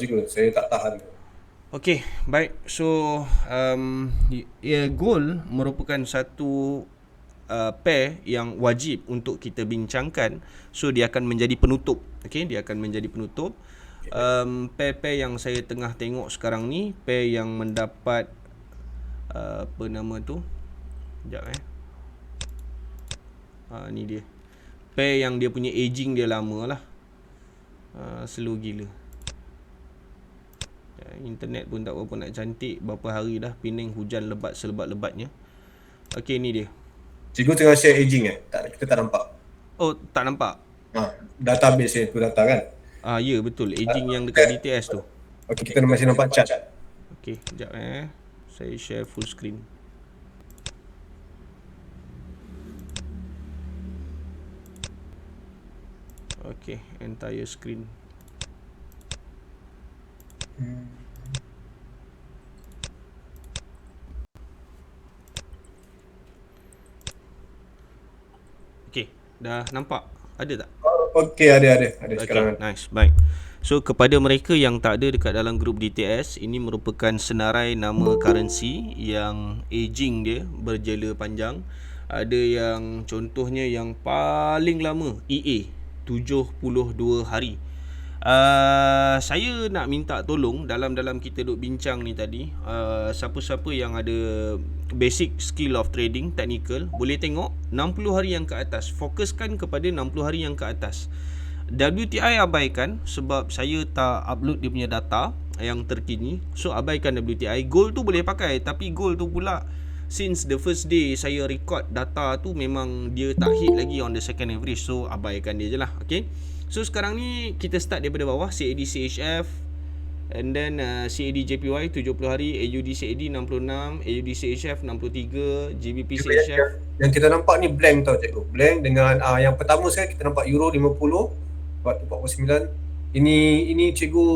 juga. Saya tak tahan. Okey, baik. So, goal merupakan satu pair yang wajib untuk kita bincangkan. So, dia akan menjadi penutup. Okey, dia akan menjadi penutup. Pair-pair yang saya tengah tengok sekarang ni, pair yang mendapat apa nama tu? Sekejap ni dia. Pair yang dia punya aging dia lama lah. Slow gila. Internet pun tak berapa nak cantik. Berapa hari dah Penang hujan lebat selebat-lebatnya. Okey, ni dia. Cikgu tengah share aging tak, kita tak nampak. Oh, tak nampak? Database aku data kan. Ya betul. Aging yang dekat DTS tu. Okey, kita masih nampak chat. Okey, sekejap saya share full screen. Okey, entire screen. Okey, dah nampak? Ada tak? Okey, ada sekarang. Okey, nice. Baik. So, kepada mereka yang tak ada dekat dalam grup DTS, ini merupakan senarai nama currency yang aging dia berjela panjang. Ada yang contohnya yang paling lama, EA, 72 hari. Saya nak minta tolong dalam kita duk bincang ni tadi, siapa-siapa yang ada basic skill of trading technical boleh tengok 60 hari yang ke atas. Fokuskan kepada 60 hari yang ke atas. WTI abaikan sebab saya tak upload dia punya data yang terkini. So abaikan WTI. Gold tu boleh pakai, tapi gold tu pula since the first day saya record data tu memang dia tak hit lagi on the second average. So abaikan dia je lah. Okay. So sekarang ni kita start daripada bawah, CAD CHF, and then CAD JPY 70 hari, AUD CAD 66, AUD CHF 63, GBP CHF. Yang kita nampak ni blank tau cikgu. Blank dengan yang pertama sekali kita nampak euro 50 49. Ini cikgu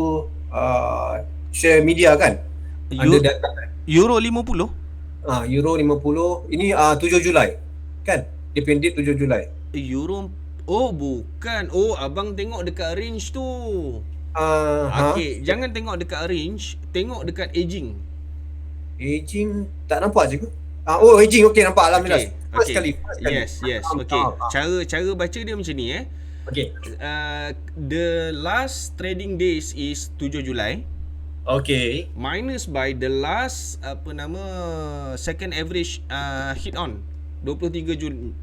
share media kan? Ada data kan? Euro 50? Euro 50. Ini 7 Julai. Kan? Dia pendek 7 Julai. Euro. Oh bukan. Oh abang tengok dekat range tu. Okey, jangan tengok dekat range, tengok dekat aging. Aging tak nampak cikgu. Aging okey, nampak alhamdulillah. Okey, First okey. sekali. Yes. Okey. Cara baca dia macam ni Okey. The last trading days is 7 Julai. Okey. Minus by the last second average hit on 23 Jun.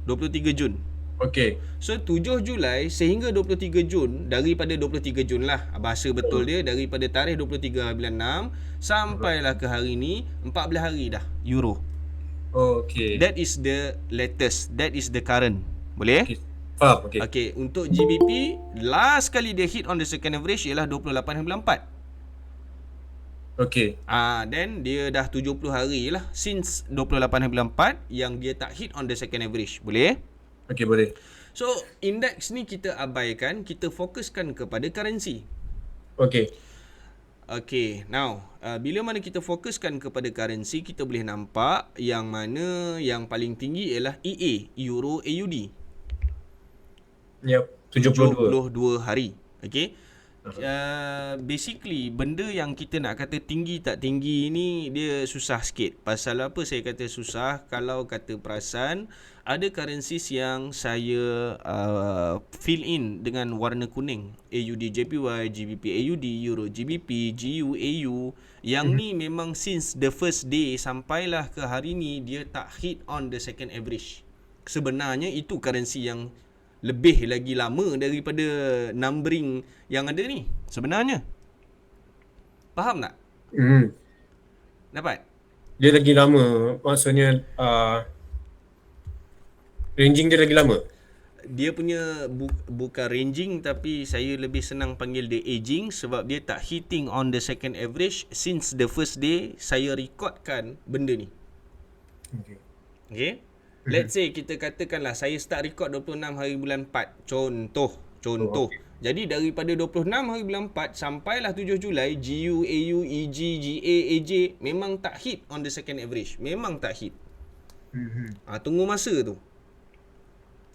23 Jun. Okey. So 7 Julai sehingga 23 Jun, daripada 23 Jun lah bahasa betul dia, daripada tarikh 23 bulan 6 sampailah ke hari ni 14 hari dah euro. Okey. That is the latest, that is the current. Boleh? Okay. Faham, okey. Okey, untuk GBP last kali dia hit on the second average ialah 28.4. Okey. Then dia dah 70 hari lah since 28.4 yang dia tak hit on the second average. Boleh? Okey, boleh. So, index ni kita abaikan, kita fokuskan kepada currency. Okey. Okay, now bila mana kita fokuskan kepada currency, kita boleh nampak yang mana yang paling tinggi ialah EA, Euro AUD. Yep, 72 hari. Okay. Basically benda yang kita nak kata tinggi tak tinggi ni dia susah sikit. Pasal apa saya kata susah? Kalau kata perasan, ada currencies yang saya fill in dengan warna kuning. AUD JPY, GBP AUD, Euro GBP, GU AU. Yang ni memang since the first day sampailah ke hari ni dia tak hit on the second average. Sebenarnya itu currency yang lebih lagi lama daripada numbering yang ada ni sebenarnya. Faham tak? Dapat? Dia lagi lama, maksudnya ranging dia lagi lama. Dia punya bukan ranging, tapi saya lebih senang panggil dia aging sebab dia tak hitting on the second average since the first day saya recordkan benda ni. Okay? Let's say kita katakanlah saya start record 26 hari bulan 4. Contoh. Okay. Jadi daripada 26 hari bulan 4 sampailah 7 Julai, GU, AU, EG, GA, AJ memang tak hit on the second average. Memang tak hit. Tunggu masa tu.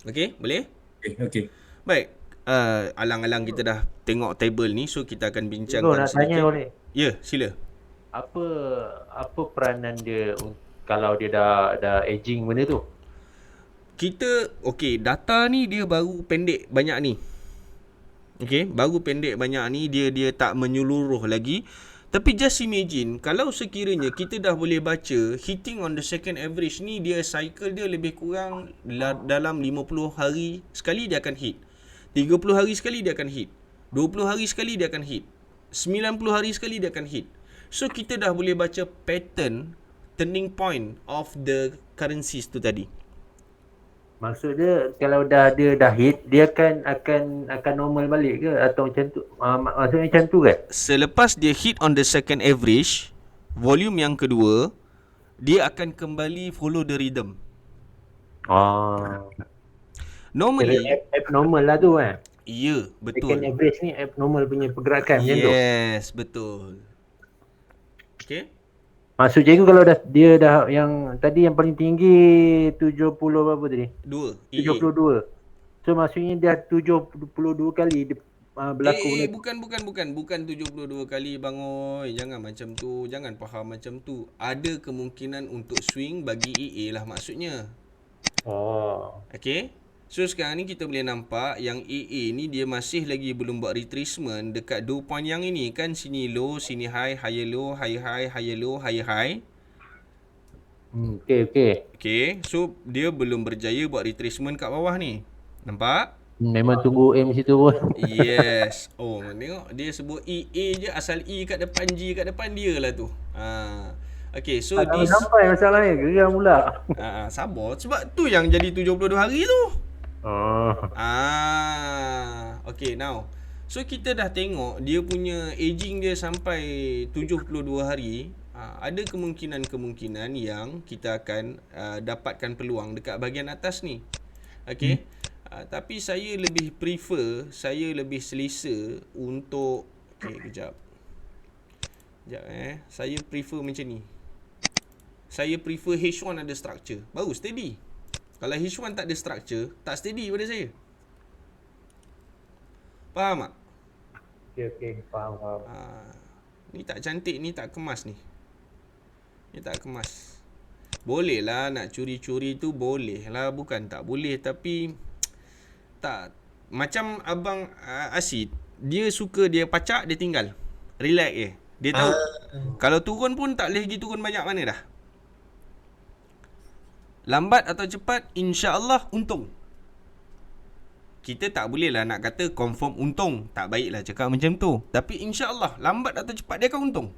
Okay, boleh? Okay. Baik. Alang-alang kita dah tengok table ni, so kita akan Bro, bincangkan nak tanya sedikit. boleh? Ya, sila. Apa peranan dia kalau dia dah aging benda tu? Kita, okey, data ni dia baru pendek banyak ni. Okey, baru pendek banyak ni, dia tak menyeluruh lagi. Tapi just imagine, kalau sekiranya kita dah boleh baca hitting on the second average ni, dia cycle dia lebih kurang dalam 50 hari sekali dia akan hit. 30 hari sekali dia akan hit. 20 hari sekali dia akan hit. 90 hari sekali dia akan hit. So kita dah boleh baca pattern turning point of the currencies tu tadi. Maksud dia kalau dia dah hit, dia akan normal balik ke atau macam tu? Maksudnya macam tu kan? Selepas dia hit on the second average, volume yang kedua, dia akan kembali follow the rhythm. Normally, abnormal lah tu kan? ya, Second betul. average ni abnormal punya pergerakan macam tu. Yes, betul. Okay. Maksud cikgu kalau dia dah yang tadi yang paling tinggi 70 berapa tadi? 2. 72. So maksudnya dia 72 kali berlaku benda. Bukan 72 kali bang oi. Jangan macam tu. Jangan faham macam tu. Ada kemungkinan untuk swing bagi EA lah maksudnya. Okay. So sekarang ni kita boleh nampak yang EA ni dia masih lagi belum buat retracement dekat 2 point yang ini kan. Sini low, sini high, higher low, higher high, higher low, higher high. Okay. So dia belum berjaya buat retracement kat bawah ni. Nampak? Memang tunggu M situ pun. Yes. Oh, tengok dia sebut EA je, asal E kat depan, G kat depan dia lah tu. Okay, so tak sampai masalahnya, geram pula. Sabar, sebab tu yang jadi 72 hari tu. Okay, now. So kita dah tengok dia punya aging dia sampai 72 hari. Ada kemungkinan-kemungkinan yang kita akan dapatkan peluang dekat bahagian atas ni. Okay. Tapi saya lebih prefer, saya lebih selesa untuk kejap. Saya prefer macam ni. Saya prefer H1 ada structure, baru steady. Kalau H1 tak ada structure, tak steady pada saya. Faham tak? Okay, faham. Ni tak cantik, ni tak kemas ni. Ni tak kemas. Boleh lah nak curi-curi tu, boleh lah, bukan tak boleh. Tapi tak, macam abang Asid, dia suka dia pacak, dia tinggal relax je. Dia tahu kalau turun pun tak boleh pergi turun banyak mana dah. Lambat atau cepat, insya-Allah untung. Kita tak boleh lah nak kata confirm untung. Tak baik lah cakap macam tu. Tapi insya-Allah lambat atau cepat dia akan untung.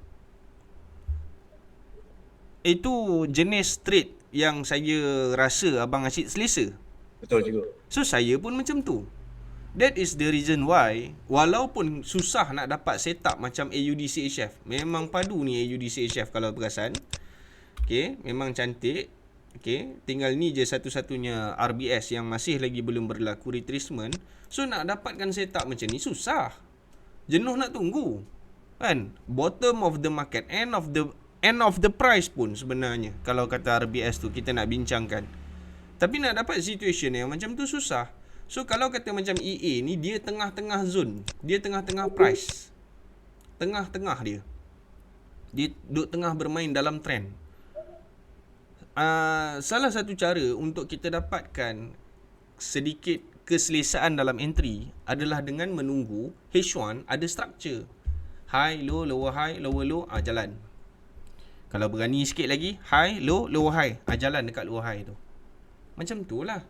Itu jenis trade yang saya rasa abang Asyid selesa. Betul juga. So saya pun macam tu. That is the reason why, walaupun susah nak dapat setup macam AUD CHF. Memang padu ni AUD CHF kalau perasan. Okay, memang cantik. Okay, tinggal ni je satu-satunya RBS yang masih lagi belum berlaku retracement. So nak dapatkan setup macam ni susah. Jenuh nak tunggu. Kan? Bottom of the market, end of the price pun sebenarnya. Kalau kata RBS tu kita nak bincangkan. Tapi nak dapat situation yang macam tu susah. So kalau kata macam EA ni, dia tengah-tengah zone. Dia tengah-tengah price. Tengah-tengah dia. Dia duduk tengah bermain dalam trend. Salah satu cara untuk kita dapatkan sedikit keselesaan dalam entry adalah dengan menunggu H1 ada structure. High, low, lower high, lower low, jalan. Kalau berani sikit lagi, high, low, lower high, jalan dekat lower high tu. Macam tu lah.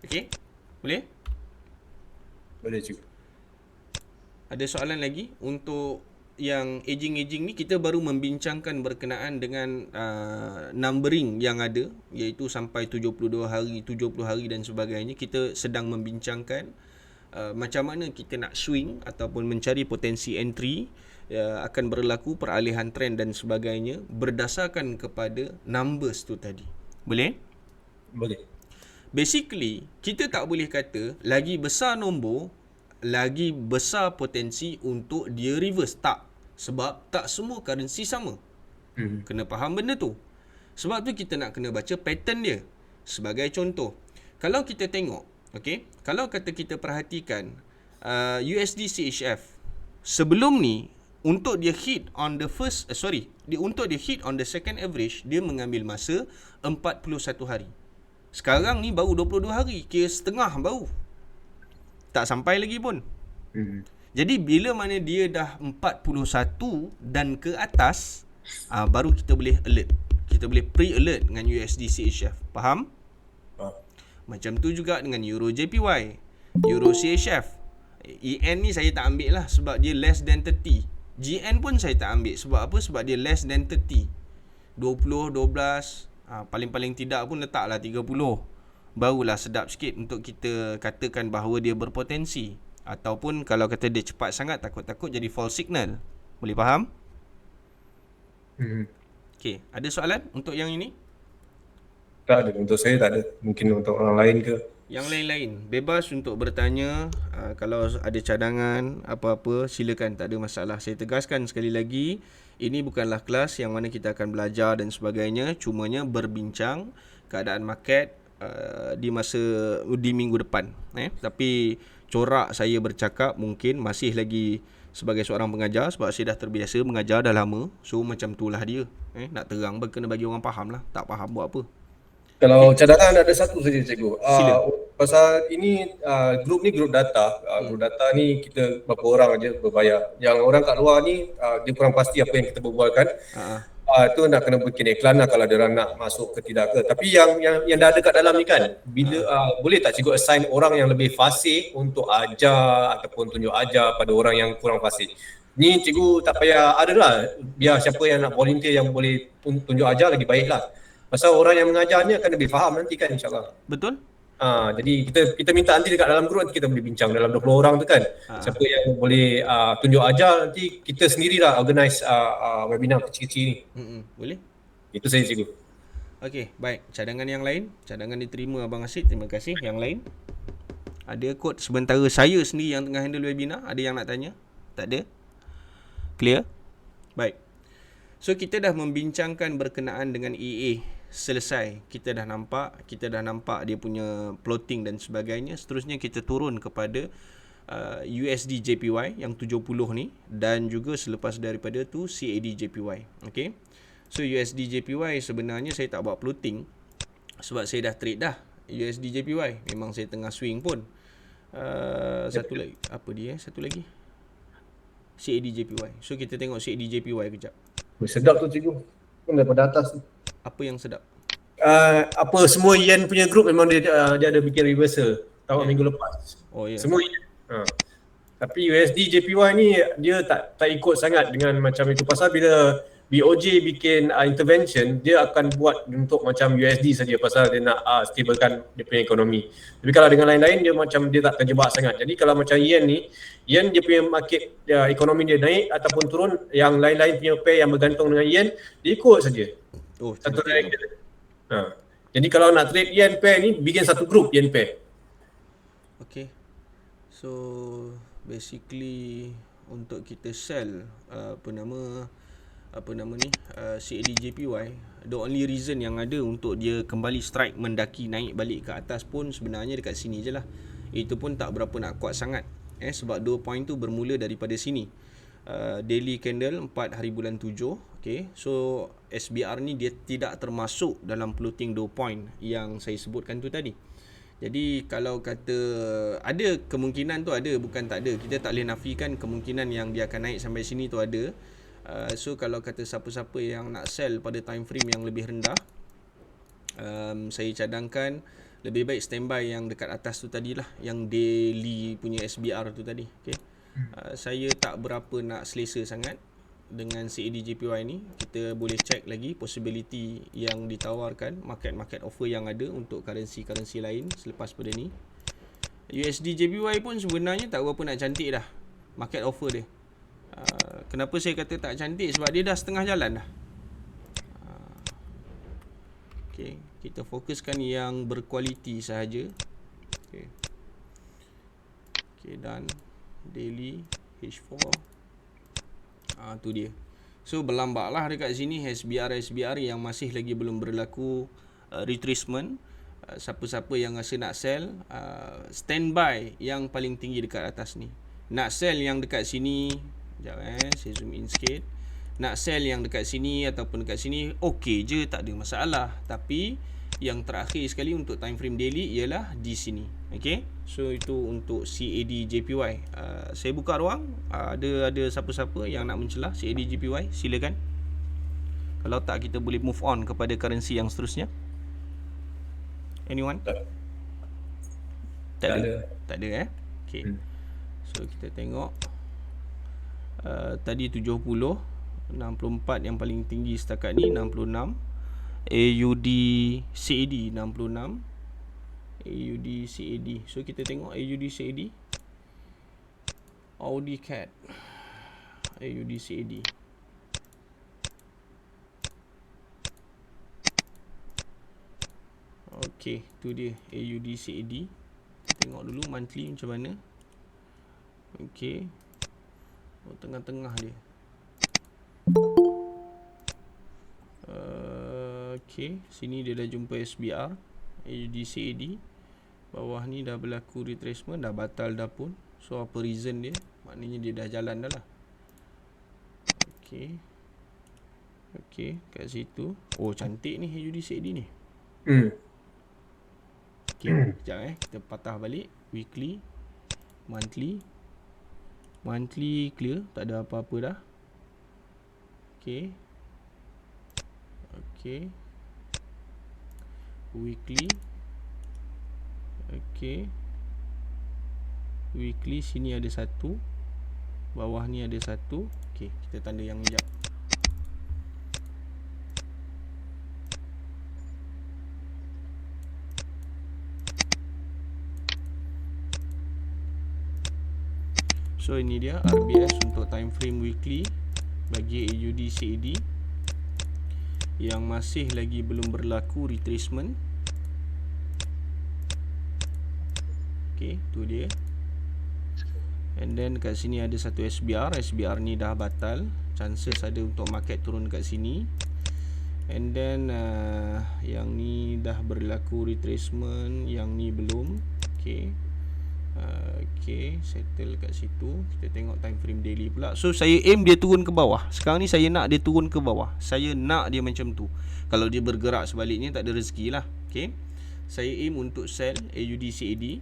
Okay? Boleh? Boleh juga. Ada soalan lagi untuk yang aging-aging ni? Kita baru membincangkan berkenaan dengan numbering yang ada, iaitu sampai 72 hari, 70 hari dan sebagainya. Kita sedang membincangkan macam mana kita nak swing ataupun mencari potensi entry, akan berlaku peralihan trend dan sebagainya berdasarkan kepada numbers tu tadi. Boleh? Boleh. Basically, kita tak boleh kata lagi besar nombor, lagi besar potensi untuk dia reverse. Tak. Sebab tak semua currency sama. Kena faham benda tu. Sebab tu kita nak kena baca pattern dia. Sebagai contoh, kalau kita tengok, okay, kalau kata kita perhatikan USD CHF sebelum ni untuk dia hit on the untuk dia hit on the second average dia mengambil masa 41 hari. Sekarang ni baru 22 hari, kira setengah baru. Tak sampai lagi pun. Jadi bila mana dia dah 41 dan ke atas, baru kita boleh alert. Kita boleh pre-alert dengan USD CHF. Faham? Macam tu juga dengan Euro JPY, Euro CHF. EN ni saya tak ambil lah sebab dia less than 30. GN pun saya tak ambil. Sebab apa? Sebab dia less than 30. 20, 12, paling-paling tidak pun letaklah 30. Barulah sedap sikit untuk kita katakan bahawa dia berpotensi. Ataupun kalau kata dia cepat sangat, takut-takut jadi false signal. Boleh faham? Okay, ada soalan untuk yang ini? Tak ada, untuk saya tak ada. Mungkin untuk orang lain ke? Yang lain-lain bebas untuk bertanya. Kalau ada cadangan apa-apa silakan, tak ada masalah. Saya tegaskan sekali lagi, ini bukanlah kelas yang mana kita akan belajar dan sebagainya, cumanya berbincang keadaan market di minggu depan. Tapi corak saya bercakap mungkin masih lagi sebagai seorang pengajar, sebab saya dah terbiasa mengajar dah lama. So macam itulah dia. Nak terang kena bagi orang faham lah. Tak faham buat apa. Kalau cadangan ada satu saja cikgu. Pasal ini grup ni grup data. Grup data ni kita berapa orang aja berbayar. Yang orang kat luar ni dia kurang pasti apa yang kita berbualkan. Itu nak kena bikin iklan lah kalau dia orang nak masuk ke tidak ke. Tapi yang dah ada kat dalam ni kan, bila boleh tak cikgu assign orang yang lebih fasih untuk ajar ataupun tunjuk ajar pada orang yang kurang fasih. Ni cikgu tak payah ada lah. Biar siapa yang nak volunteer yang boleh tunjuk ajar lagi baik lah. Pasal orang yang mengajar ni akan lebih faham nanti kan, insyaAllah. Betul. Jadi kita minta nanti dekat dalam grup, nanti kita boleh bincang dalam 20 orang tu kan. Siapa yang boleh tunjuk ajar, nanti kita sendirilah organize webinar kecil-kecil ni. Boleh. Itu saja cikgu. Okey, baik. Cadangan yang lain? Cadangan diterima Abang Asid, terima kasih. Yang lain? Ada kod sementara saya sendiri yang tengah handle webinar, ada yang nak tanya? Tak ada? Clear? Baik. So kita dah membincangkan berkenaan dengan EA. Selesai. Kita dah nampak dia punya plotting dan sebagainya. Seterusnya kita turun kepada USD JPY yang 70 ni, dan juga selepas daripada tu CAD JPY. Okey. So USD JPY sebenarnya saya tak buat plotting sebab saya dah trade dah USD JPY. Memang saya tengah swing pun. Satu lagi apa dia? Satu lagi CAD JPY. So kita tengok CAD JPY kejap. Sedap tu cikgu. Pun daripada atas tu. Apa yang sedap? Apa semua yen punya group memang dia ada bikin reversal tahun minggu lepas. Oh ya. Semua yen. Tapi USD JPY ni dia tak ikut sangat dengan macam itu. Pasal bila BOJ bikin intervention, dia akan buat untuk macam USD saja pasal dia nak stablekan dia punya ekonomi. Tapi kalau dengan lain-lain dia macam dia tak terjebak sangat. Jadi kalau macam yen ni, yen dia punya market ekonomi dia naik ataupun turun, yang lain-lain punya pair yang bergantung dengan yen dia ikut saja. Satu direction. Jadi kalau nak trade yen pair ni, bikin satu group yen pair. Okay. So basically untuk kita sell CAD JPY, the only reason yang ada untuk dia kembali strike mendaki naik balik ke atas pun sebenarnya dekat sini je lah. Itu pun tak berapa nak kuat sangat sebab 2 point tu bermula daripada sini. Daily candle 4 hari bulan 7. Okay. So SBR ni dia tidak termasuk dalam floating 2 point yang saya sebutkan tu tadi. Jadi kalau kata ada kemungkinan tu ada, bukan tak ada. Kita tak boleh nafikan kemungkinan yang dia akan naik sampai sini tu ada. So kalau kata siapa-siapa yang nak sell pada time frame yang lebih rendah, saya cadangkan lebih baik standby yang dekat atas tu tadilah, yang daily punya SBR tu tadi. Okay. Saya tak berapa nak selesa sangat dengan CAD JPY ni. Kita boleh check lagi possibility yang ditawarkan, market offer yang ada untuk currency lain selepas pada ni. USD JPY pun sebenarnya tak berapa nak cantik dah market offer dia. Kenapa saya kata tak cantik? Sebab dia dah setengah jalan dah. Okay, kita fokuskan yang berkualiti sahaja. Okay, dan daily H4 tu dia. So berlambaklah dekat sini SBR yang masih lagi belum berlaku retracement. siapa-siapa yang rasa nak sell, standby yang paling tinggi dekat atas ni. Nak sell yang dekat sini, sekejap saya zoom in sikit. Nak sell yang dekat sini ataupun dekat sini, okey je, tak ada masalah. Tapi yang terakhir sekali untuk time frame daily ialah di sini. Okay, so itu untuk CAD JPY. Saya buka ruang, ada siapa-siapa yang nak mencelah CAD JPY, silakan. Kalau tak, kita boleh move on kepada currency yang seterusnya. Anyone? Tak ada. Tak ada Okay. So kita tengok tadi 70, 64 yang paling tinggi setakat ni, 66. AUD CAD 66. AUD CAD. So kita tengok AUD CAD. Audi CAD. AUD CAD. Okay, tu dia AUD CAD. Tengok dulu monthly macam mana. Okay, tengah-tengah dia. Okay, sini dia dah jumpa SBR AUD CAD. Bawah ni dah berlaku retracement, dah batal dah pun. So apa reason dia? Maknanya dia dah jalan dah lah. Okay, okay, kat situ. Oh, cantik ni AUD CAD ni. Okay, sekejap kita patah balik. Weekly, monthly. Monthly clear, tak ada apa-apa dah. Okay. Okay. Weekly. Okay. Weekly sini ada satu, bawah ni ada satu. Okay, kita tanda yang hijau. So ini dia RBS untuk time frame weekly bagi AUD CAD yang masih lagi belum berlaku retracement. Okay, tu dia. And then kat sini ada satu SBR. SBR ni dah batal, chances ada untuk market turun kat sini. And then yang ni dah berlaku retracement, yang ni belum. Okay. Okay, settle kat situ. Kita tengok time frame daily pula. So saya aim dia turun ke bawah. Sekarang ni saya nak dia turun ke bawah. Saya nak dia macam tu. Kalau dia bergerak sebaliknya, tak ada rezeki lah. Okay, saya aim untuk sell AUD CAD.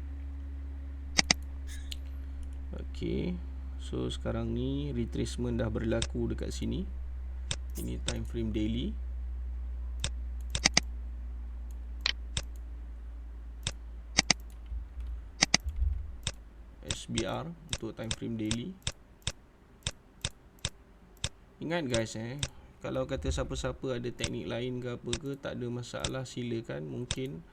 Okay, so sekarang ni retracement dah berlaku dekat sini. Ini time frame daily. SBR untuk time frame daily. Ingat guys, kalau kata siapa-siapa ada teknik lain ke apa ke, tak ada masalah, silakan. Mungkin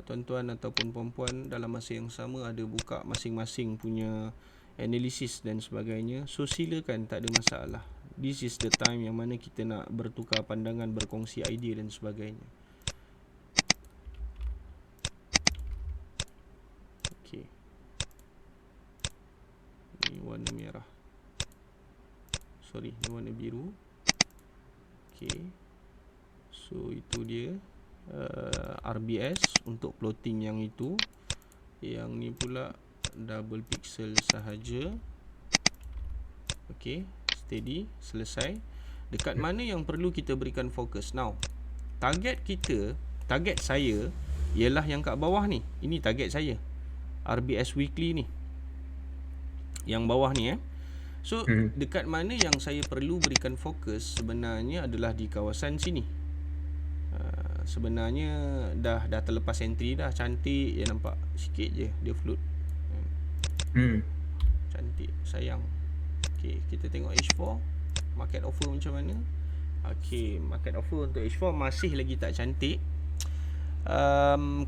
tuan-tuan ataupun puan-puan dalam masa yang sama ada buka masing-masing punya analisis dan sebagainya. So silakan, tak ada masalah. This is the time yang mana kita nak bertukar pandangan, berkongsi idea dan sebagainya. Okay, ni warna merah, sorry, ni warna biru. Okay, so itu dia RBS untuk plotting yang itu. Yang ni pula double pixel sahaja. Okay, steady, selesai. Dekat mana yang perlu kita berikan fokus? Now, target kita, target saya ialah yang kat bawah ni. Ini target saya, RBS weekly ni, yang bawah ni So dekat mana yang saya perlu berikan fokus sebenarnya adalah di kawasan sini. Sebenarnya dah terlepas entry dah. Cantik je, nampak sikit je dia float. Cantik, sayang. Okay, kita tengok H4 market offer macam mana. Okay, market offer untuk H4 masih lagi tak cantik.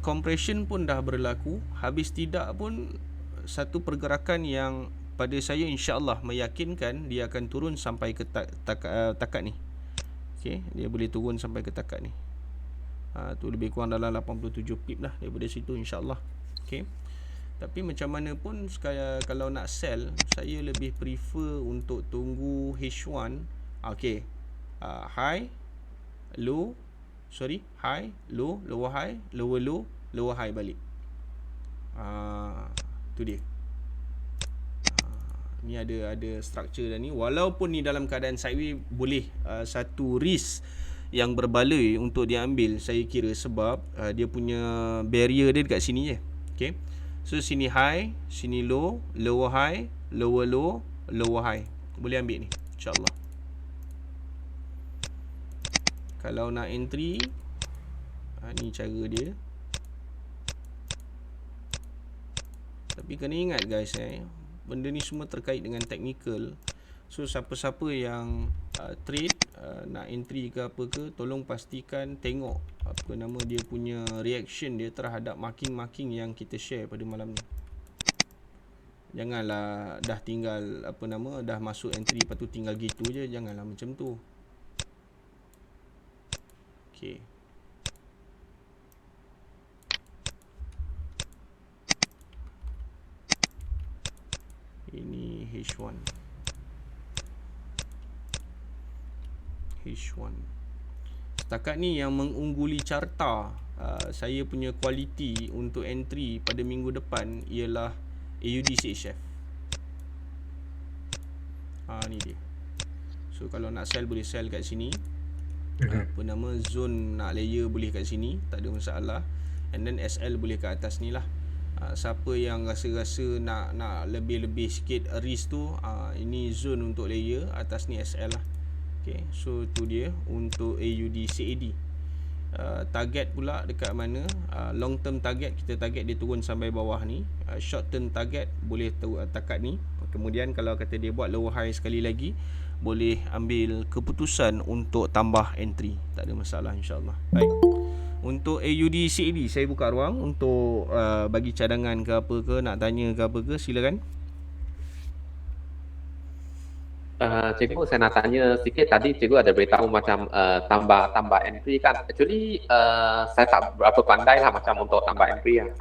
Compression pun dah berlaku. Habis tidak pun satu pergerakan yang pada saya insya-Allah meyakinkan dia akan turun sampai ke takat ni. Okey, dia boleh turun sampai ke takat ni. Tu lebih kurang dalam 87 pip lah daripada situ insya-Allah. Okey. Tapi macam mana pun kalau nak sell, saya lebih prefer untuk tunggu H1. Okey. High, low, high, low, lower high, lower low, lower high balik. Tu dia. Ni ada structure dah ni. Walaupun ni dalam keadaan sideways, boleh satu risk yang berbaloi untuk diambil, saya kira, sebab dia punya barrier dia dekat sini je. Okay, so sini high, sini low, lower high, lower low, lower high. Boleh ambil ni, insyaAllah. Kalau nak entry, ni cara dia. Tapi kena ingat guys, benda ni semua terkait dengan technical. So siapa-siapa yang trade, nak entry ke apa ke, tolong pastikan tengok apa nama dia punya reaction dia terhadap marking-marking yang kita share pada malam ni. Janganlah dah tinggal apa nama, dah masuk entry lepas tu tinggal gitu je. Janganlah macam tu. Okay. Ini H1. Setakat ni yang mengungguli carta saya punya kualiti untuk entry pada minggu depan ialah AUD CHF. Ni dia. So kalau nak sell boleh sell kat sini. Apa nama, zone nak layer boleh kat sini, tak ada masalah. And then SL boleh kat atas ni lah. Siapa yang rasa-rasa nak lebih-lebih sikit risk tu, ini zone untuk layer, atas ni SL lah. Okay, so tu dia untuk AUD CAD. Target pula dekat mana? Long term target, kita target dia turun sampai bawah ni. Short term target boleh takat ni. Kemudian kalau kata dia buat lower high sekali lagi, boleh ambil keputusan untuk tambah entry. Tak ada masalah, insyaAllah. Baik, untuk AUD CAD saya buka ruang untuk bagi cadangan ke apa ke, nak tanya ke apa ke, silakan. Cikgu, saya nak tanya sikit. Tadi cikgu ada beritahu macam tambah entry kan. Actually saya tak berapa pandai lah macam untuk tambah entry lah.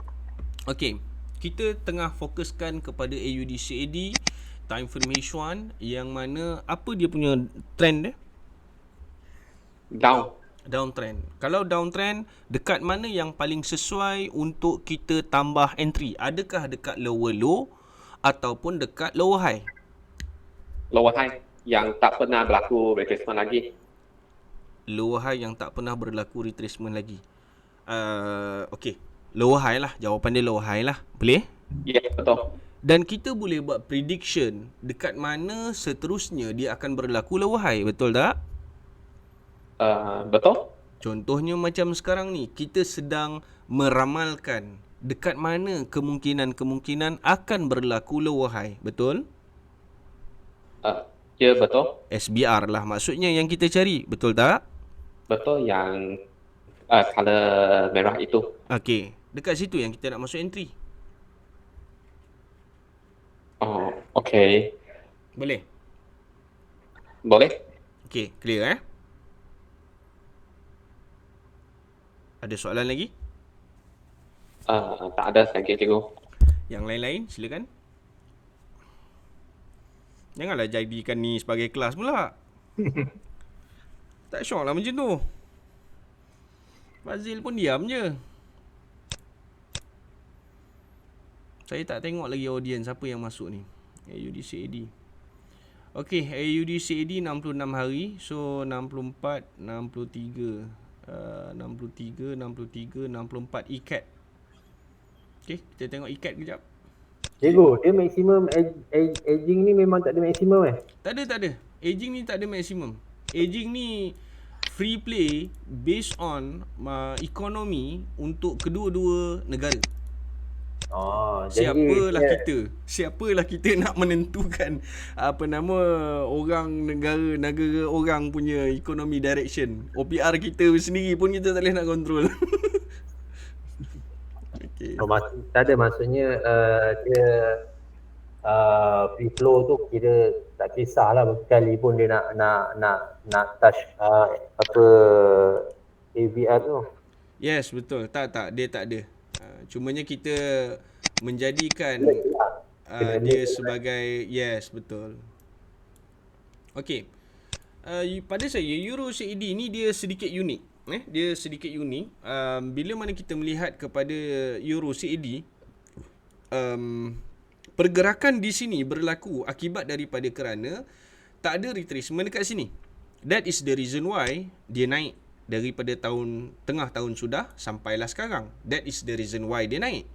Okey, kita tengah fokuskan kepada AUD CAD, time frame H1, yang mana apa dia punya trend dia? Downtrend. Kalau downtrend, dekat mana yang paling sesuai untuk kita tambah entry? Adakah dekat lower low ataupun dekat lower high? Lower high yang tak pernah berlaku retracement lagi. Lower high yang tak pernah berlaku retracement lagi. Okey, lower high lah. Jawapan dia lower high lah. Boleh? Ya, betul. Dan kita boleh buat prediction dekat mana seterusnya dia akan berlaku lower high. Betul tak? Betul. Contohnya macam sekarang ni, kita sedang meramalkan dekat mana kemungkinan akan berlaku lower high. Betul? Ya, betul. SBR lah maksudnya yang kita cari. Betul tak? Betul, yang color merah itu. Okey, dekat situ yang kita nak masuk entry. Oh, okey. Boleh? Boleh? Okey, clear Ada soalan lagi? Tak ada, thank you cikgu. Yang lain-lain silakan. Janganlah jadikan ni sebagai kelas pula. Tak syok lah macam tu. Fazil pun diam je. Saya tak tengok lagi audience siapa yang masuk ni. AUD CAD. Okey, AUD CAD 66 hari. So 64, 63, 64 ikat. Okey, kita tengok ikat kejap. Cikgu, dia maksimum aging ni memang tak ada maksimum Tak ada. Aging ni tak ada maksimum. Aging ni free play based on ekonomi untuk kedua-dua negara. Siapalah kita nak menentukan apa nama orang negara orang punya ekonomi direction. OPR kita sendiri pun kita tak boleh nak kontrol. Okay. Tak ada, maksudnya dia free flow tu kira tak kisahlah berkali pun dia nak touch apa AVR tu. Yes, betul. Tak dia tak ada. Cumanya kita menjadikan dia sebagai, yes, betul. Okey. Pada saya Euro CAD ni dia sedikit unik. dia sedikit unik. Bila mana kita melihat kepada Euro CAD, pergerakan di sini berlaku akibat daripada kerana tak ada retracement dekat sini. That is the reason why dia naik daripada tengah tahun sudah sampailah sekarang. That is the reason why dia naik.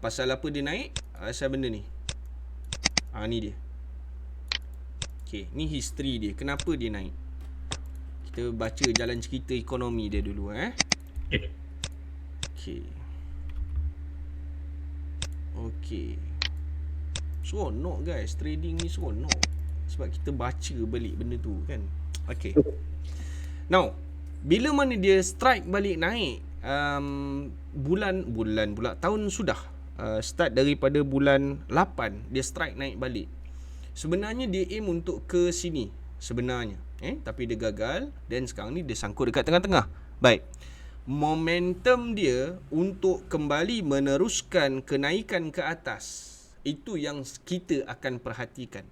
Pasal apa dia naik? Asal benda ni. Ni dia. Okay, ni history dia. Kenapa dia naik? Kita baca jalan cerita ekonomi dia dulu. Okay. Okay. Seronok guys, trading ni seronok. Sebab kita baca balik benda tu kan. Okay. Now, bila mana dia strike balik naik, bulan pula tahun sudah, start daripada bulan 8 dia strike naik balik. Sebenarnya dia aim untuk ke sini sebenarnya, tapi dia gagal dan sekarang ni dia sangkut dekat tengah-tengah. Baik. Momentum dia untuk kembali meneruskan kenaikan ke atas, itu yang kita akan perhatikan.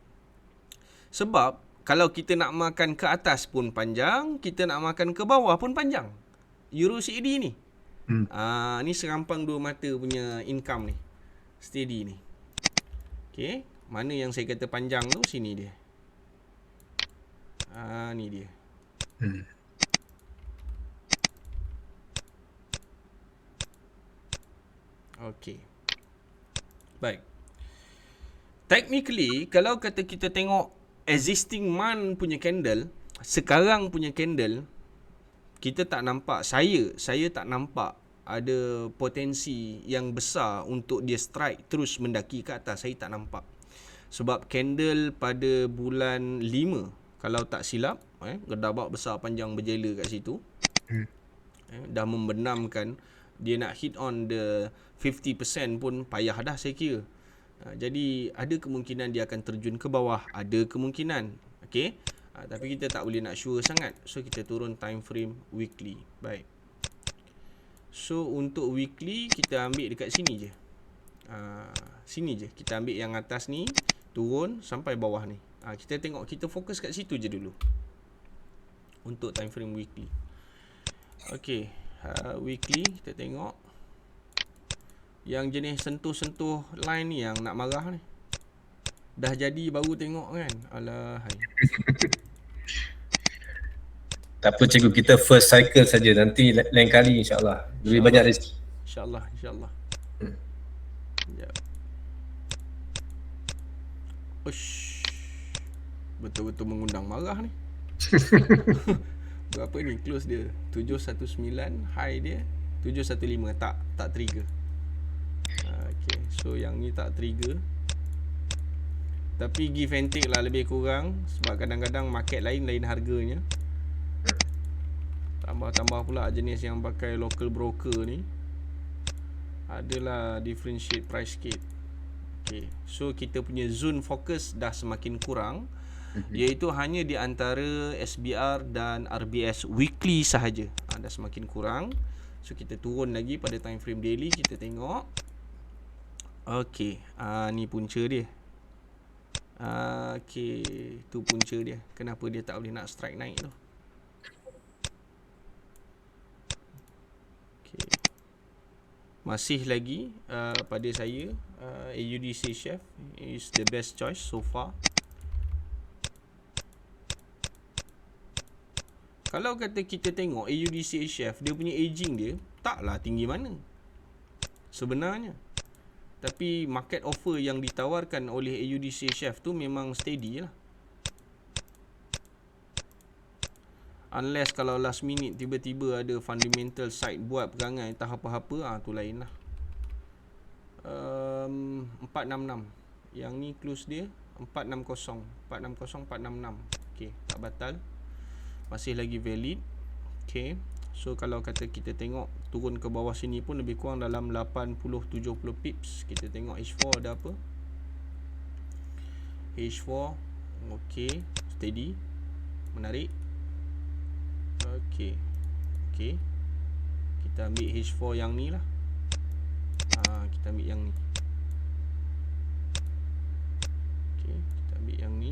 Sebab kalau kita nak makan ke atas pun panjang, kita nak makan ke bawah pun panjang. Euro CAD ni. Ni serampang dua mata punya income ni. Steady ni. Okay. Mana yang saya kata panjang tu, sini dia. Ni dia. Okay. Baik. Technically, kalau kata kita tengok existing month punya candle, sekarang punya candle, kita tak nampak, saya tak nampak ada potensi yang besar untuk dia strike terus mendaki ke atas. Saya tak nampak. Sebab candle pada bulan 5, kalau tak silap, gedabak besar panjang berjela kat situ, dah membenamkan dia nak hit on the 50% pun payah dah saya kira. Jadi ada kemungkinan dia akan terjun ke bawah, ada kemungkinan. Okey. Tapi kita tak boleh nak sure sangat. So kita turun time frame weekly. Baik. So untuk weekly kita ambil dekat sini je. Sini je. Kita ambil yang atas ni, turun sampai bawah ni. Kita tengok, kita fokus kat situ je dulu. Untuk time frame weekly. Okey. Weekly kita tengok. Yang jenis sentuh-sentuh line ni yang nak marah ni. Dah jadi baru tengok kan. Alahai. Tak apa cikgu, kita first cycle saja, nanti lain kali insyaAllah lebih banyak rezeki. InsyaAllah. Sekejap. Ush. Betul-betul mengundang marah ni. Berapa ni close dia? 719, high dia 715, tak trigger. Okay, so yang ni tak trigger. Tapi give and take lah lebih kurang. Sebab kadang-kadang market lain harganya. Tambah-tambah pula jenis yang pakai local broker ni, adalah differentiate price sikit. Okay, so kita punya zone focus dah semakin kurang, iaitu hanya di antara SBR dan RBS weekly sahaja. Dah semakin kurang. So kita turun lagi pada time frame daily, kita tengok. Okay, ni punca dia. Okay, tu punca dia. Kenapa dia tak boleh nak strike naik tu. Okay. Masih lagi pada saya, AUDC Chef is the best choice so far. Kalau kata kita tengok AUDC Chef, dia punya aging dia taklah tinggi mana sebenarnya. Tapi market offer yang ditawarkan oleh AUDC Chef tu memang steady lah. Unless kalau last minute tiba-tiba ada fundamental side buat perangai entah apa-apa, tu lain lah. 466. Yang ni close dia 460. 466. Okay, tak batal. Masih lagi valid. Okay. So kalau kata kita tengok turun ke bawah sini pun lebih kurang dalam 80-70 pips. Kita tengok H4 ada apa. H4 okay, steady, menarik. Okay. Kita ambil H4 yang ni lah. Kita ambil yang ni. Okay, kita ambil yang ni.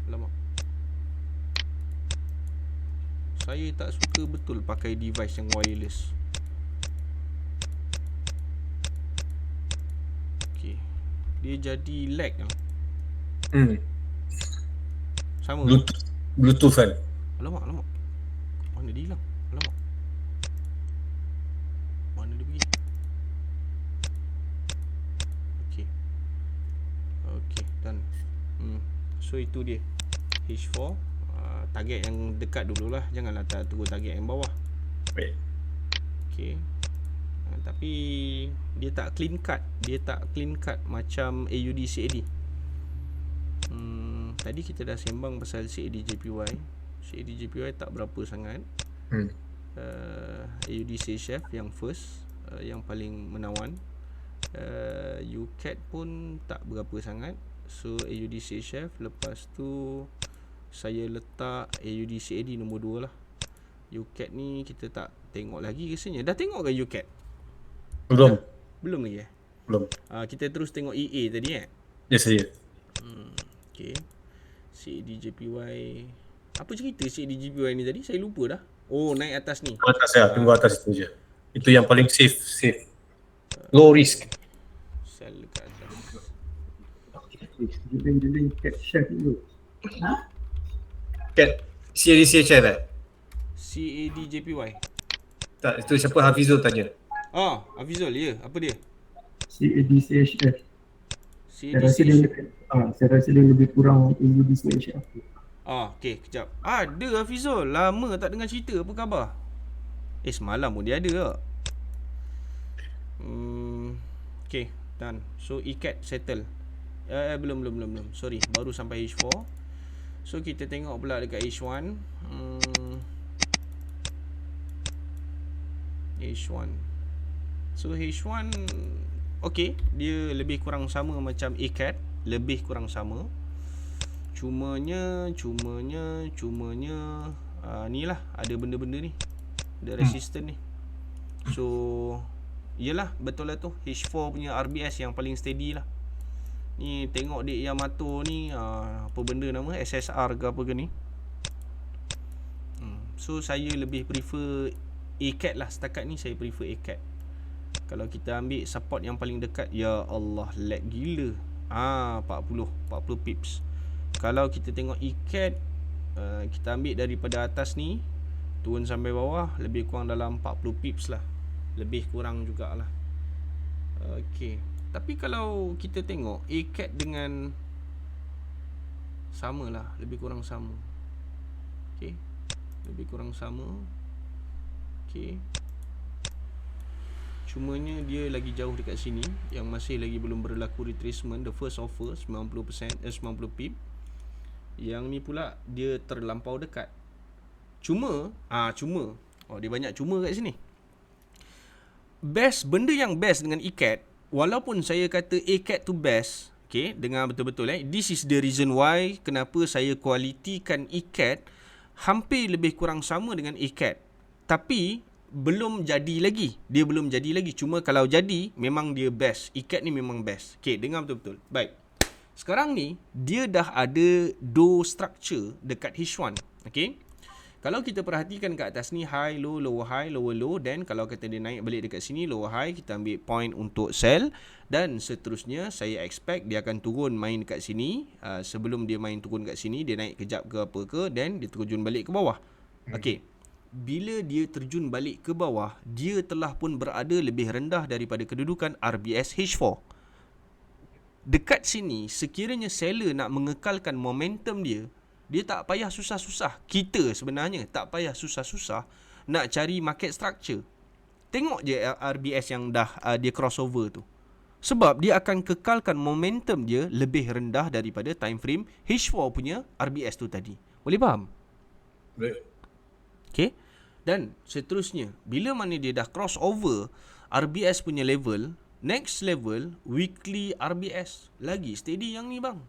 Alamak. Saya tak suka betul pakai device yang wireless. Okay, dia jadi lag lah. Sama. Bluetooth kan. Alamak. Mana dia hilang? Alamak. Mana dia pergi? Okay, done. So itu dia H4. Target yang dekat dululah, janganlah tunggu target yang bawah. Baik. Okay. Tapi dia tak clean cut macam AUD CAD. Tadi kita dah sembang pasal CAD JPY. CAD JPY tak berapa sangat. AUD CHF yang first, yang paling menawan. UCAD pun tak berapa sangat. So AUD CHF, lepas tu saya letak AUD CAD nombor 2 lah. UCAD ni kita tak tengok lagi rasanya. Dah tengok ke UCAD? Belum. Belum lagi Belum. kita terus tengok EA tadi Ya, saya. Okay. CAD JPY. Apa cerita CAD JPY ni tadi? Saya lupa dah. Oh, naik atas ni. Atas ya, tunggu atas itu je. Itu yang paling safe. Low risk. Sell dekat atas. Jeling chef dulu. Cat CAD CHF CAD JPY. Tak, itu siapa Hafizul tanya. Hafizul, ya. Apa dia? CAD CHF. CAD Saya rasa dia lebih kurang AUD CHF. Okay, kejap. Ada Hafizul. Lama tak dengar cerita. Apa khabar? Semalam pun dia ada tak? Okay, done. So ECAD settle. Belum. Sorry, baru sampai H4. So kita tengok pula dekat H1. H1. So H1 okay, dia lebih kurang sama macam ECAD, lebih kurang sama. Cumanya ni lah, ada benda-benda ni. Ada resistance ni. So yelah, betul lah tu, H4 punya RBS yang paling steady lah. Ni tengok dek Yamato ni, apa benda nama, SSR ke apa ke ni. So saya lebih prefer ECAD lah. Setakat ni saya prefer ECAD. Kalau kita ambil support yang paling dekat, ya Allah, lag gila. 40 pips. Kalau kita tengok ECAD, kita ambil daripada atas ni turun sampai bawah, lebih kurang dalam 40 pips lah. Lebih kurang jugalah. Okay. Tapi kalau kita tengok ECAD dengan sama lah, lebih kurang sama. Okay, lebih kurang sama. Okay, cumanya dia lagi jauh dekat sini, yang masih lagi belum berlaku retracement. The first offer 90 pip. Yang ni pula dia terlampau dekat. Cuma dia banyak cuma kat sini. Benda yang best dengan ECAD, walaupun saya kata ECAD tu best, okay, dengar betul-betul this is the reason why kenapa saya kualitikan ECAD hampir lebih kurang sama dengan ECAD. Tapi belum jadi lagi. Dia belum jadi lagi. Cuma kalau jadi, memang dia best. ECAD ni memang best. Okay, dengar betul-betul. Baik. Sekarang ni, dia dah ada door structure dekat H1. Okay. Kalau kita perhatikan kat atas ni, high, low, lower, high, lower, low. Dan kalau kata dia naik balik dekat sini, lower, high, kita ambil point untuk sell. Dan seterusnya, saya expect dia akan turun main kat sini. Sebelum dia main turun kat sini, dia naik kejap ke apa ke. Dan dia terjun balik ke bawah. Okay. Bila dia terjun balik ke bawah, dia telah pun berada lebih rendah daripada kedudukan RBS H4. Dekat sini, sekiranya seller nak mengekalkan momentum dia, dia tak payah susah-susah. Kita sebenarnya tak payah susah-susah nak cari market structure. Tengok je RBS yang dah dia crossover tu. Sebab dia akan kekalkan momentum dia lebih rendah daripada time frame H4 punya RBS tu tadi. Boleh faham? Boleh. Okay. Dan seterusnya, bila mana dia dah crossover RBS punya level, next level weekly RBS. Lagi steady yang ni bang.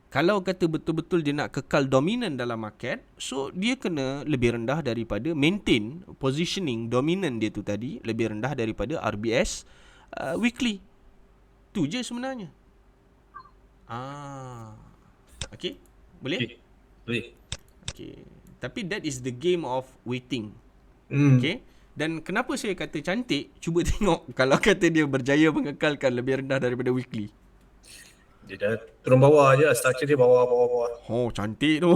Kalau kata betul-betul dia nak kekal dominan dalam market, so dia kena lebih rendah daripada maintain positioning dominan dia tu tadi, lebih rendah daripada RBS weekly. Tu je sebenarnya. Okay, boleh? Boleh. Okay, Tapi that is the game of waiting. Okay. Dan kenapa saya kata cantik? Cuba tengok kalau kata dia berjaya mengekalkan lebih rendah daripada weekly. Dia dah turun bawah je, structure dia bawah. Oh, cantik tu.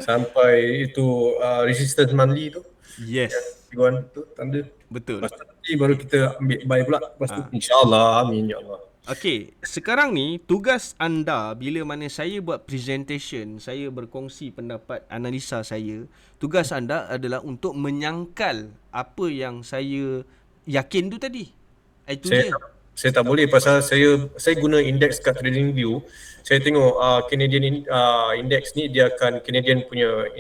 Sampai itu resistance monthly tu. Yes. Figuan tu tanda. Betul. Lepas tu nanti baru kita ambil buy pula. Lepas tu insyaAllah, amin ya Allah. Okey, sekarang ni tugas anda bila mana saya buat presentation, saya berkongsi pendapat analisa saya, tugas anda adalah untuk menyangkal apa yang saya yakin tu tadi. Itu je. Saya tak boleh pasal saya guna index kat TradingView. Saya tengok Canadian index ni dia akan Canadian punya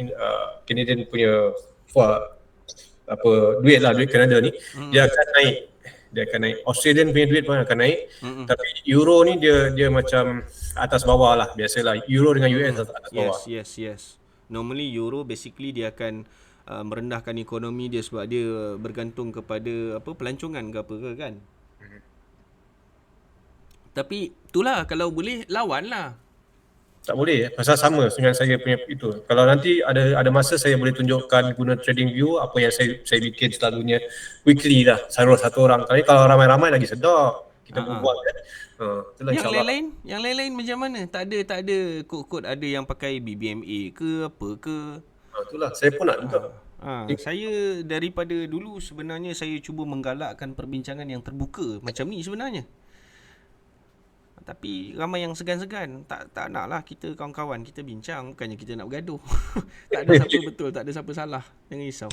duit Canada ni dia akan naik. Australian punya duit pun akan naik. Tapi euro ni dia macam atas bawah lah, biasalah euro dengan US atas bawah. Yes. Normally euro basically dia akan merendahkan ekonomi dia sebab dia bergantung kepada pelancongan ke apa ke kan. Tapi itulah, kalau boleh lawan lah. Tak boleh pasal sama dengan saya punya itu. Kalau nanti ada masa saya boleh tunjukkan guna TradingView apa yang saya bikin selalunya weekly lah, satu orang. Tapi kalau ramai-ramai lagi sedap kita buat kan. Itulah insya-Allah. Yang lain-lain macam mana? Tak ada kod-kod ada yang pakai BBMA ke apa ke. Itulah saya pun nak juga. Saya daripada dulu sebenarnya saya cuba menggalakkan perbincangan yang terbuka macam ni sebenarnya. Tapi ramai yang segan-segan. Tak nak lah kita kawan-kawan kita bincang. Bukannya kita nak bergaduh. Tak ada siapa betul, tak ada siapa salah. Jangan risau.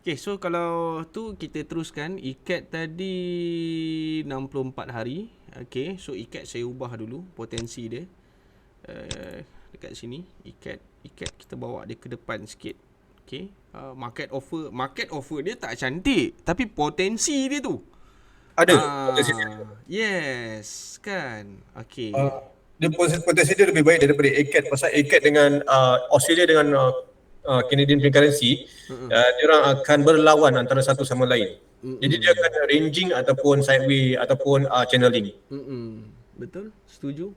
Okay, so kalau tu kita teruskan. Ikat tadi 64 hari. Okay, so ikat saya ubah dulu potensi dia. Dekat sini. Ikat kita bawa dia ke depan sikit. Okay, market offer dia tak cantik. Tapi potensi dia tu ada potensi dia. Yes, kan. Okey. Dia potensi dia lebih baik daripada ACAT pasal ACAT dengan Australia dengan Canadian currency, dia orang akan berlawan antara satu sama lain. Jadi dia akan ranging ataupun sideway ataupun channeling. Betul, setuju.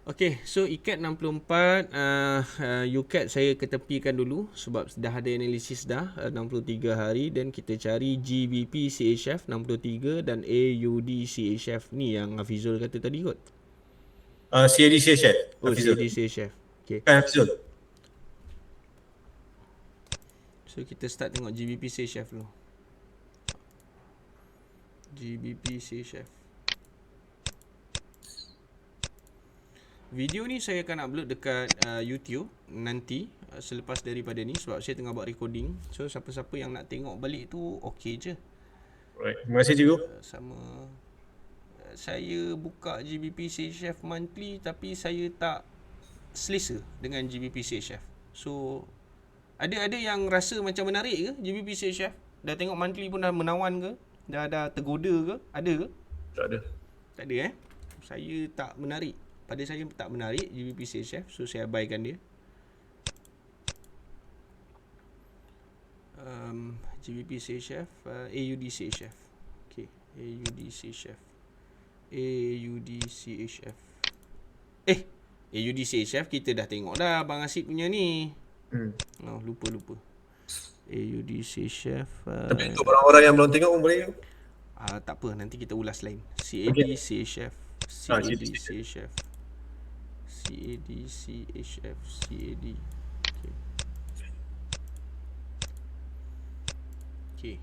Okey, so ikat 64, UCAT saya ketepikan dulu sebab dah ada analisis dah 63 hari, dan kita cari GBP CHF 63 dan AUD CHF ni yang Hafizul kata tadi kot. CAD CHF. CAD CHF. Okey. Hafizul. So kita start tengok GBP CHF dulu. GBP CHF. Video ni saya akan upload dekat YouTube nanti selepas daripada ni sebab saya tengah buat recording. So siapa-siapa yang nak tengok balik tu okey je. Right. Terima kasih cikgu. Sama. Saya buka GBP CHF monthly tapi saya tak selesa dengan GBP CHF. So ada yang rasa macam menarik ke GBP CHF? Dah tengok monthly pun dah menawan ke? Dah tergoda ke? Ada ke? Tak ada. Tak ada Saya tak menarik. Pada saya tak menarik GBP CHF, so saya abaikan dia. GBP CHF, AUD CHF. Okay, AUD CHF. AUD CHF kita dah tengok dah Abang Asid punya ni. Lupa. AUD CHF. Tapi untuk orang-orang yang belum tengok pun boleh. Tak apa, nanti kita ulas lain. CAD CHF. CAD CHF. CAD CHF. CAD. Okay.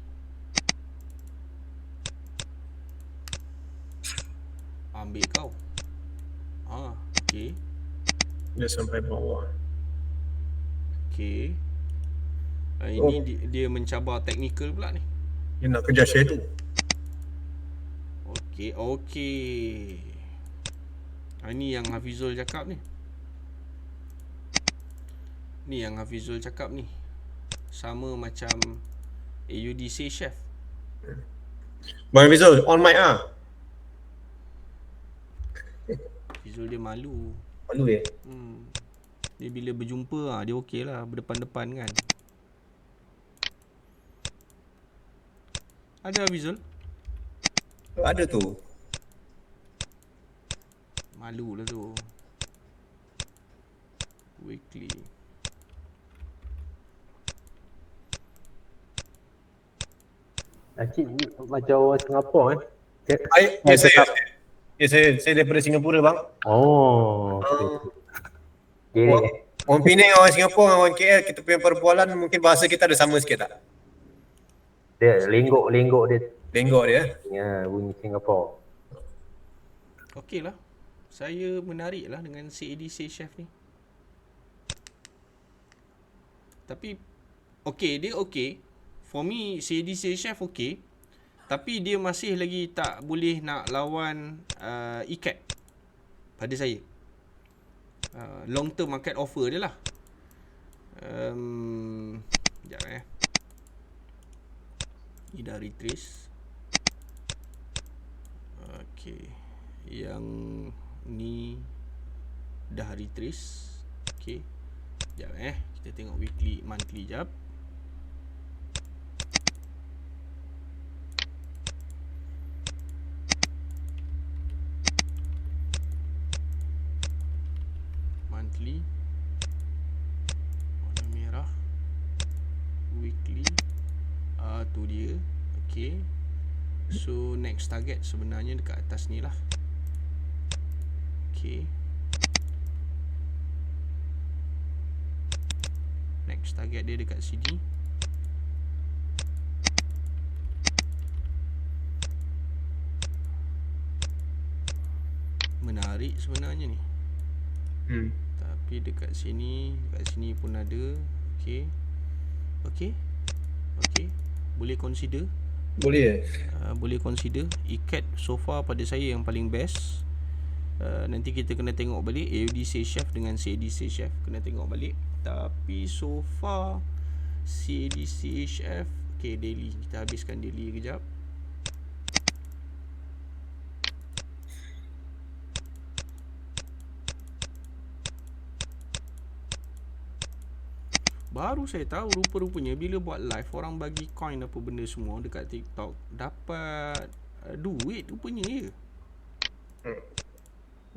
Ambil kau. Okay. Dia sampai bawah. Okay. Ini dia mencabar teknikal pula ni. Dia nak kejar shadow. Okay. Ini yang Hafizul cakap ni. Ni yang Hafizul cakap ni. Sama macam AUD CHF. Bang Hafizul, on mic Hafizul dia malu. Malu ya? Dia bila berjumpa dia okey lah, berdepan-depan kan. Ada Hafizul? Ada tu. Malu lah tu. Weekly. Acik macam orang Singapura Ya saya. Ya saya daripada Singapura bang. Oh, okey. Kira Orang Penang, orang Singapura, orang KL, kita punya perbualan mungkin bahasa kita ada sama sikit tak? dia lenggok dia Lenggok dia. ya bunyi Singapura. Okey lah. Saya menarik lah dengan CADC Chef ni. Tapi okey, dia okey. For me CADC Chef okey. Tapi dia masih lagi tak boleh nak lawan ikat pada saya. Long term market offer dia lah. Sekejap Ni dah retrace. Okey. Yang ni dah retrace. Okey. Sekejap kita tengok weekly, monthly jap. Monthly warna merah, weekly tu dia. Okay, so next target sebenarnya dekat atas ni lah. Okay, next target dia dekat sini. Menarik sebenarnya ni. Tapi dekat sini pun ada. Okey. Boleh consider. Boleh. Boleh consider. Ikat so far pada saya yang paling best. Nanti kita kena tengok balik AUDC Chef dengan CADC Chef, kena tengok balik. Tapi so far CADC Chef. Okay, daily. Kita habiskan daily kejap. Baru saya tahu rupa-rupanya bila buat live orang bagi coin apa benda semua dekat TikTok dapat duit rupanya ya.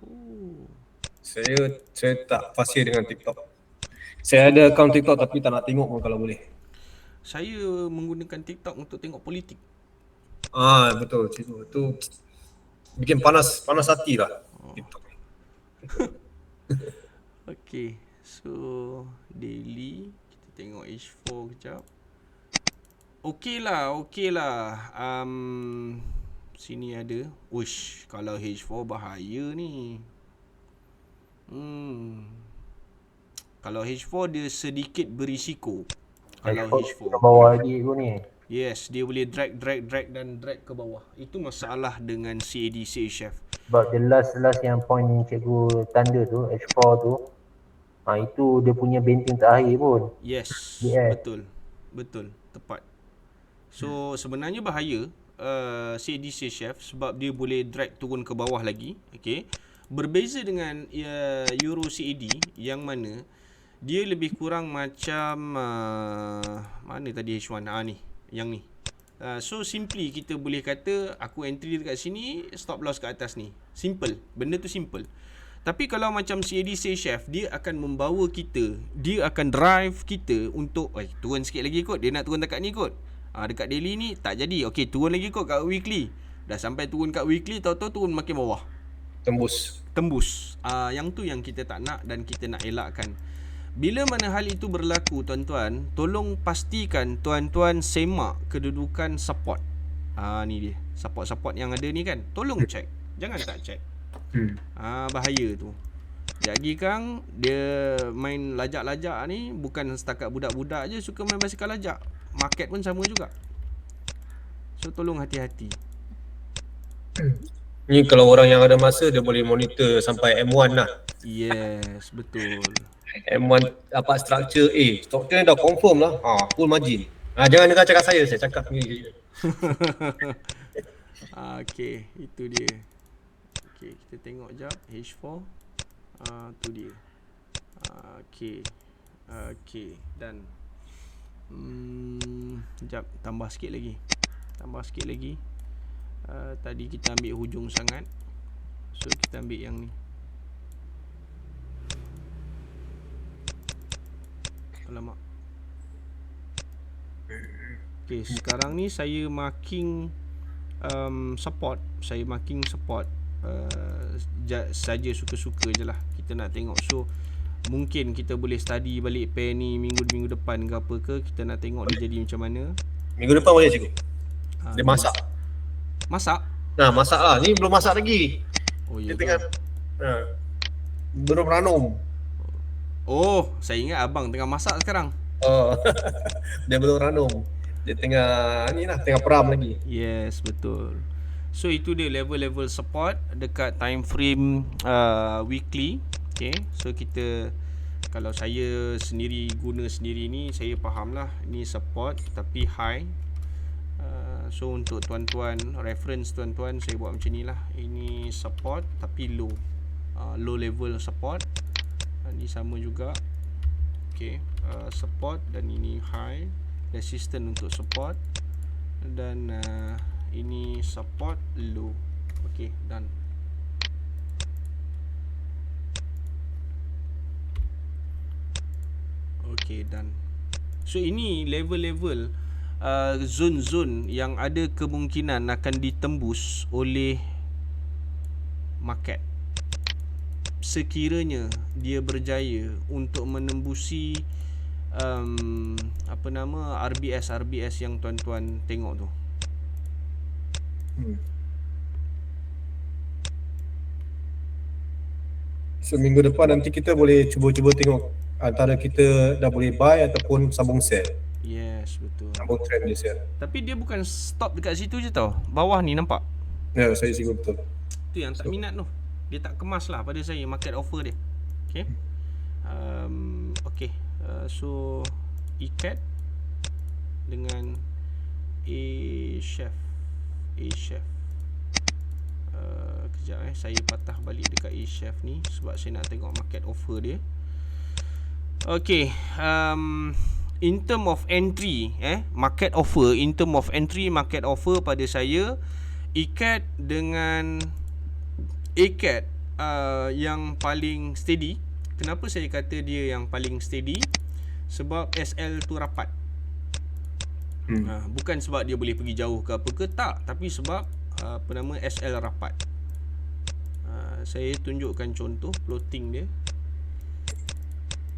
Oh. Saya tak fasih dengan TikTok. Saya ada akaun TikTok tapi tak nak tengok pun kalau boleh. Saya menggunakan TikTok untuk tengok politik. Betul. Itu bikin panas hati lah TikTok ni. Okay, so daily kita tengok H4 kejap. Okey lah. Sini ada. Uish, kalau H4 bahaya ni. Kalau H4 dia sedikit berisiko. Kalau H4 ke bawah lagi tu ni. yes, dia boleh drag dan drag ke bawah. Itu masalah dengan CADC Chef. Sebab the last yang point yang cikgu tanda tu H4 tu itu dia punya benteng terakhir pun. Yes, Yeah. betul, tepat. So sebenarnya bahaya CADC Chef sebab dia boleh drag turun ke bawah lagi. Okay, berbeza dengan Euro CAD yang mana dia lebih kurang macam mana tadi H1 ni, yang ni. So simply kita boleh kata aku entry dekat sini, stop loss kat atas ni. Simple, benda tu simple. Tapi kalau macam CADC Chef, dia akan membawa kita, dia akan drive kita untuk turun sikit lagi kot, dia nak turun dekat ni kot. Dekat daily ni tak jadi. Okey, turun lagi kot kat weekly. Dah sampai turun kat weekly, tahu-tahu turun makin bawah. Tembus. Yang tu yang kita tak nak dan kita nak elakkan. Bila mana hal itu berlaku, tuan-tuan, tolong pastikan tuan-tuan semak kedudukan support. Ni dia. Support yang ada ni kan. Tolong check. Jangan tak check. Bahaya tu. Jadi Kang, dia main lajak-lajak ni bukan setakat budak-budak je suka main basikal lajak. Market pun sama juga. So tolong hati-hati. Ni kalau orang yang ada masa dia boleh monitor sampai M1 lah. Yes, betul. M1 dapat structure structure ni dah confirm lah. Full margin. Jangan dengar cakap saya cakap ni je. Okay, itu dia. Okay, kita tengok jap H4. Tu dia. Okay, dan jap, tambah sikit lagi. Tadi kita ambil hujung sangat. So kita ambil yang ni. Alamak. Okay, sekarang ni saya marking support. Saya marking support saja suka-suka je lah. Kita nak tengok. So mungkin kita boleh study balik pair ni minggu depan ke apa ke. Kita nak tengok dia jadi macam mana. Minggu depan boleh cikgu. Dia masak. Masak? Nah, masak lah. Ni belum masak lagi. Oh Dia ya. tengah belum ranum. Oh, saya ingat abang tengah masak sekarang. Oh. Dia belum ranum. Dia tengah tengah peram lagi. Yes, betul. So itu dia level-level support dekat time frame weekly. Okay, so kita, kalau saya sendiri guna sendiri ni, saya faham lah ni support tapi high. So untuk tuan-tuan, reference tuan-tuan, saya buat macam ni lah. Ini support tapi low, low level support. Ni sama juga. Okay, support, dan ini high, resistance untuk support, dan ini support low. Okay, done. Okay, done. So ini level-level zone-zone yang ada kemungkinan akan ditembus oleh market sekiranya dia berjaya untuk menembusi RBS yang tuan-tuan tengok tu. So minggu depan nanti kita boleh cuba-cuba tengok antara kita dah boleh buy ataupun sambung sell. Yes, betul. Sambung trend dia sell. Tapi dia bukan stop dekat situ je tau. Bawah ni nampak? Ya, saya singgung betul. Tu yang tak minat tu. Dia tak kemas lah pada saya market offer dia. Okay. Okay. So ikat dengan A-Chef. Kejap saya patah balik dekat A-Chef ni sebab saya nak tengok market offer dia. Okay. In term of entry, market offer, in term of entry market offer pada saya, ikat dengan ACAT yang paling steady. Kenapa saya kata dia yang paling steady? Sebab SL tu rapat. Bukan sebab dia boleh pergi jauh ke apa ke, tak, tapi sebab SL rapat. Saya tunjukkan contoh plotting dia.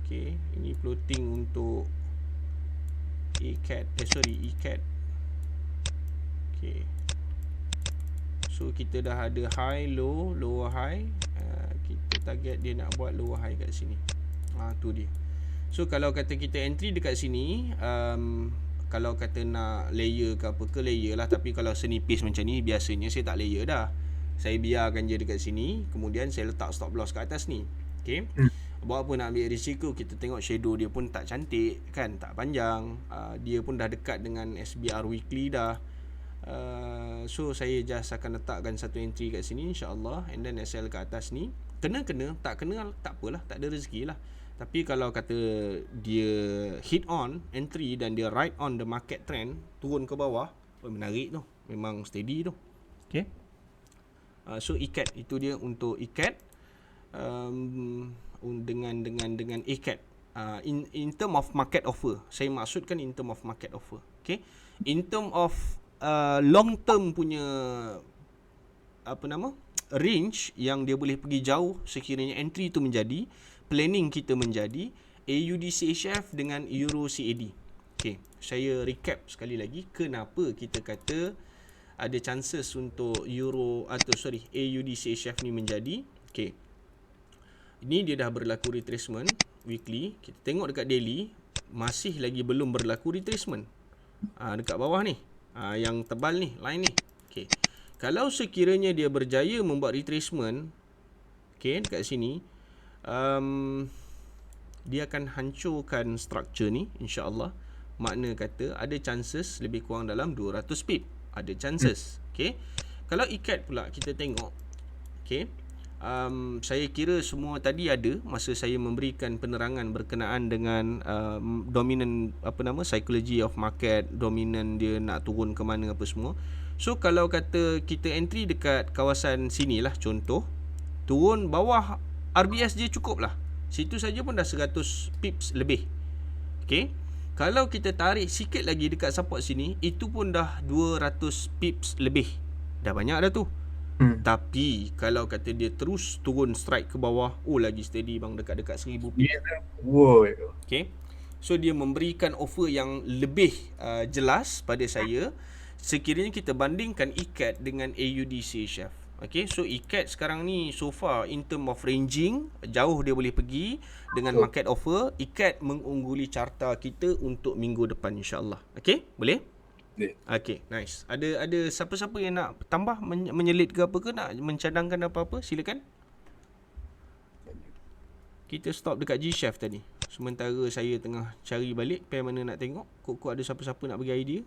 Okay, ini plotting untuk ECAT. Okay. So kita dah ada high, low, lower high. Kita target dia nak buat lower high kat sini. Tu dia. So kalau kata kita entry dekat sini, kalau kata nak layer ke apa ke, layer lah. Tapi kalau senipis macam ni, biasanya saya tak layer dah. Saya biarkan je dekat sini, kemudian saya letak stop loss kat atas ni. Okay. Buat apa nak ambil risiko? Kita tengok shadow dia pun tak cantik kan, tak panjang. Dia pun dah dekat dengan SBR weekly dah. So saya just akan letakkan satu entry kat sini insya-Allah, and then SL kat atas ni. Kena, tak kena tak apalah, tak ada rezeki lah. Tapi kalau kata dia hit on entry dan dia ride on the market trend, turun ke bawah, menarik tu, memang steady tu. Okay. So ikat, itu dia untuk ikat. Dengan ACAT. In term of market offer, saya maksudkan in term of market offer. Okay. In term of long term punya range yang dia boleh pergi jauh sekiranya entry tu menjadi, planning kita menjadi AUD CHF dengan Euro CAD. Okay, saya recap sekali lagi kenapa kita kata ada chances untuk AUD CHF ni menjadi. Okay, ini dia dah berlaku retracement weekly. Kita tengok dekat daily, masih lagi belum berlaku retracement. Dekat bawah ni, yang tebal ni, line ni. Okay, kalau sekiranya dia berjaya membuat retracement, okay, dekat sini, dia akan hancurkan structure ni insya-Allah. Makna kata ada chances lebih kurang dalam 200 pip. Ada chances. Okay, kalau ikat pula kita tengok, okay, saya kira semua tadi ada masa saya memberikan penerangan berkenaan dengan dominant psychology of market, dominant dia nak turun ke mana apa semua. So kalau kata kita entry dekat kawasan sini lah, contoh turun bawah RBS dia cukup lah, situ saja pun dah 100 pips lebih. Okay, Kalau kita tarik sikit lagi dekat support sini, itu pun dah 200 pips lebih. Dah banyak dah tu. Tapi kalau kata dia terus turun strike ke bawah, lagi steady bang, dekat-dekat 1000 pip. Woi. Okay. So dia memberikan offer yang lebih jelas pada saya sekiranya kita bandingkan ICAT dengan AUD CHF. Okay, so ICAT sekarang ni so far in term of ranging, jauh dia boleh pergi dengan market offer. ICAT mengungguli carta kita untuk minggu depan insyaAllah. Okay, boleh? Boleh. Okay, nice. Ada siapa-siapa yang nak tambah, menyelit ke apa ke, nak mencadangkan apa-apa, silakan. Kita stop dekat G-Chef tadi. Sementara saya tengah cari balik pair mana nak tengok. Kok ada siapa-siapa nak bagi idea.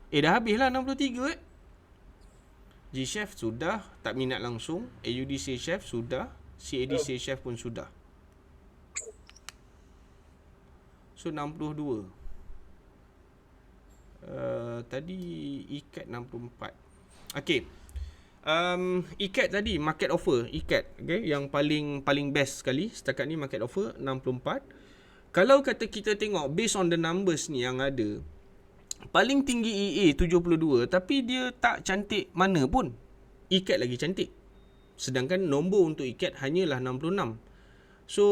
Dah habis lah 63 G-Chef sudah, tak minat langsung. AUD CHF sudah, CAD CHF pun sudah. So 62. Tadi ICAT 64. Okay. ICAT tadi market offer ICAT, okay, yang paling best sekali setakat ni market offer 64. Kalau kata kita tengok based on the numbers ni yang ada, paling tinggi EA 72, tapi dia tak cantik mana pun. ICAT lagi cantik. Sedangkan nombor untuk ICAT hanyalah 66. So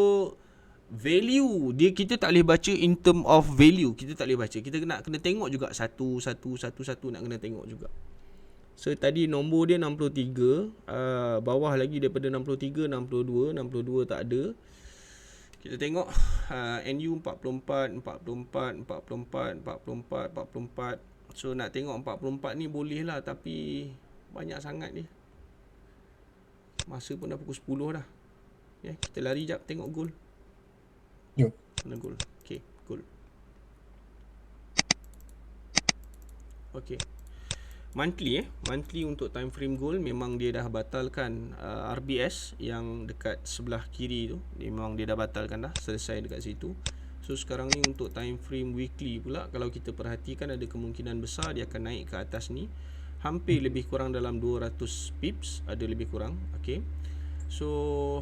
value dia, kita tak boleh baca in term of value. Kita tak boleh baca. Kita kena tengok juga satu nak kena tengok juga. So tadi nombor dia 63, bawah lagi daripada 63, 62 tak ada. Kita tengok NU 44, 44, 44, 44, 44. So nak tengok 44 ni boleh lah, tapi banyak sangat ni. Masa pun dah pukul 10 dah. Ya, kita lari jap tengok gold. Yo. Mana gold? Okay, gold. Okay. Monthly untuk time frame gold memang dia dah batalkan RBS yang dekat sebelah kiri tu. Memang dia dah batalkan dah, selesai dekat situ. So sekarang ni untuk time frame weekly pula, kalau kita perhatikan ada kemungkinan besar dia akan naik ke atas ni. Hampir lebih kurang dalam 200 pips, ada lebih kurang. Okay. So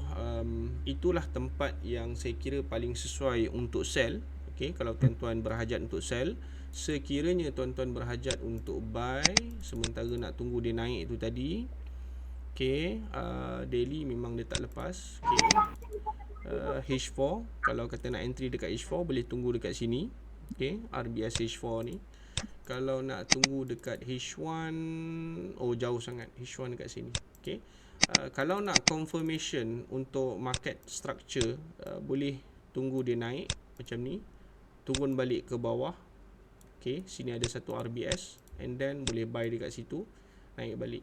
itulah tempat yang saya kira paling sesuai untuk sell. Okay, kalau tuan-tuan berhajat untuk sell. Sekiranya tuan-tuan berhajat untuk buy, sementara nak tunggu dia naik tu tadi. Okay, daily memang dia tak lepas. Okay, H4, kalau kata nak entry dekat H4 boleh tunggu dekat sini. Okay, RBS H4 ni. Kalau nak tunggu dekat H1, jauh sangat. H1 dekat sini. Okay, kalau nak confirmation untuk market structure, boleh tunggu dia naik macam ni, turun balik ke bawah. Okay, sini ada satu RBS, and then boleh buy dekat situ, naik balik.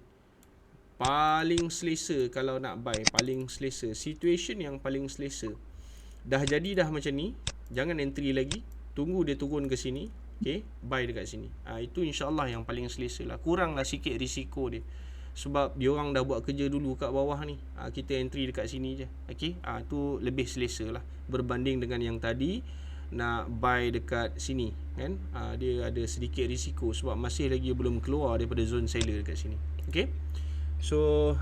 Paling selesa kalau nak buy, paling selesa, situation yang paling selesa. Dah jadi dah macam ni, jangan entry lagi, tunggu dia turun ke sini. Okay, buy dekat sini. Itu insyaAllah yang paling selesa lah. Kuranglah sikit risiko dia, sebab diorang dah buat kerja dulu kat bawah ni. Kita entry dekat sini je. Okay, tu lebih selesa lah berbanding dengan yang tadi nak buy dekat sini kan. Dia ada sedikit risiko sebab masih lagi belum keluar daripada zone seller dekat sini. Okay, so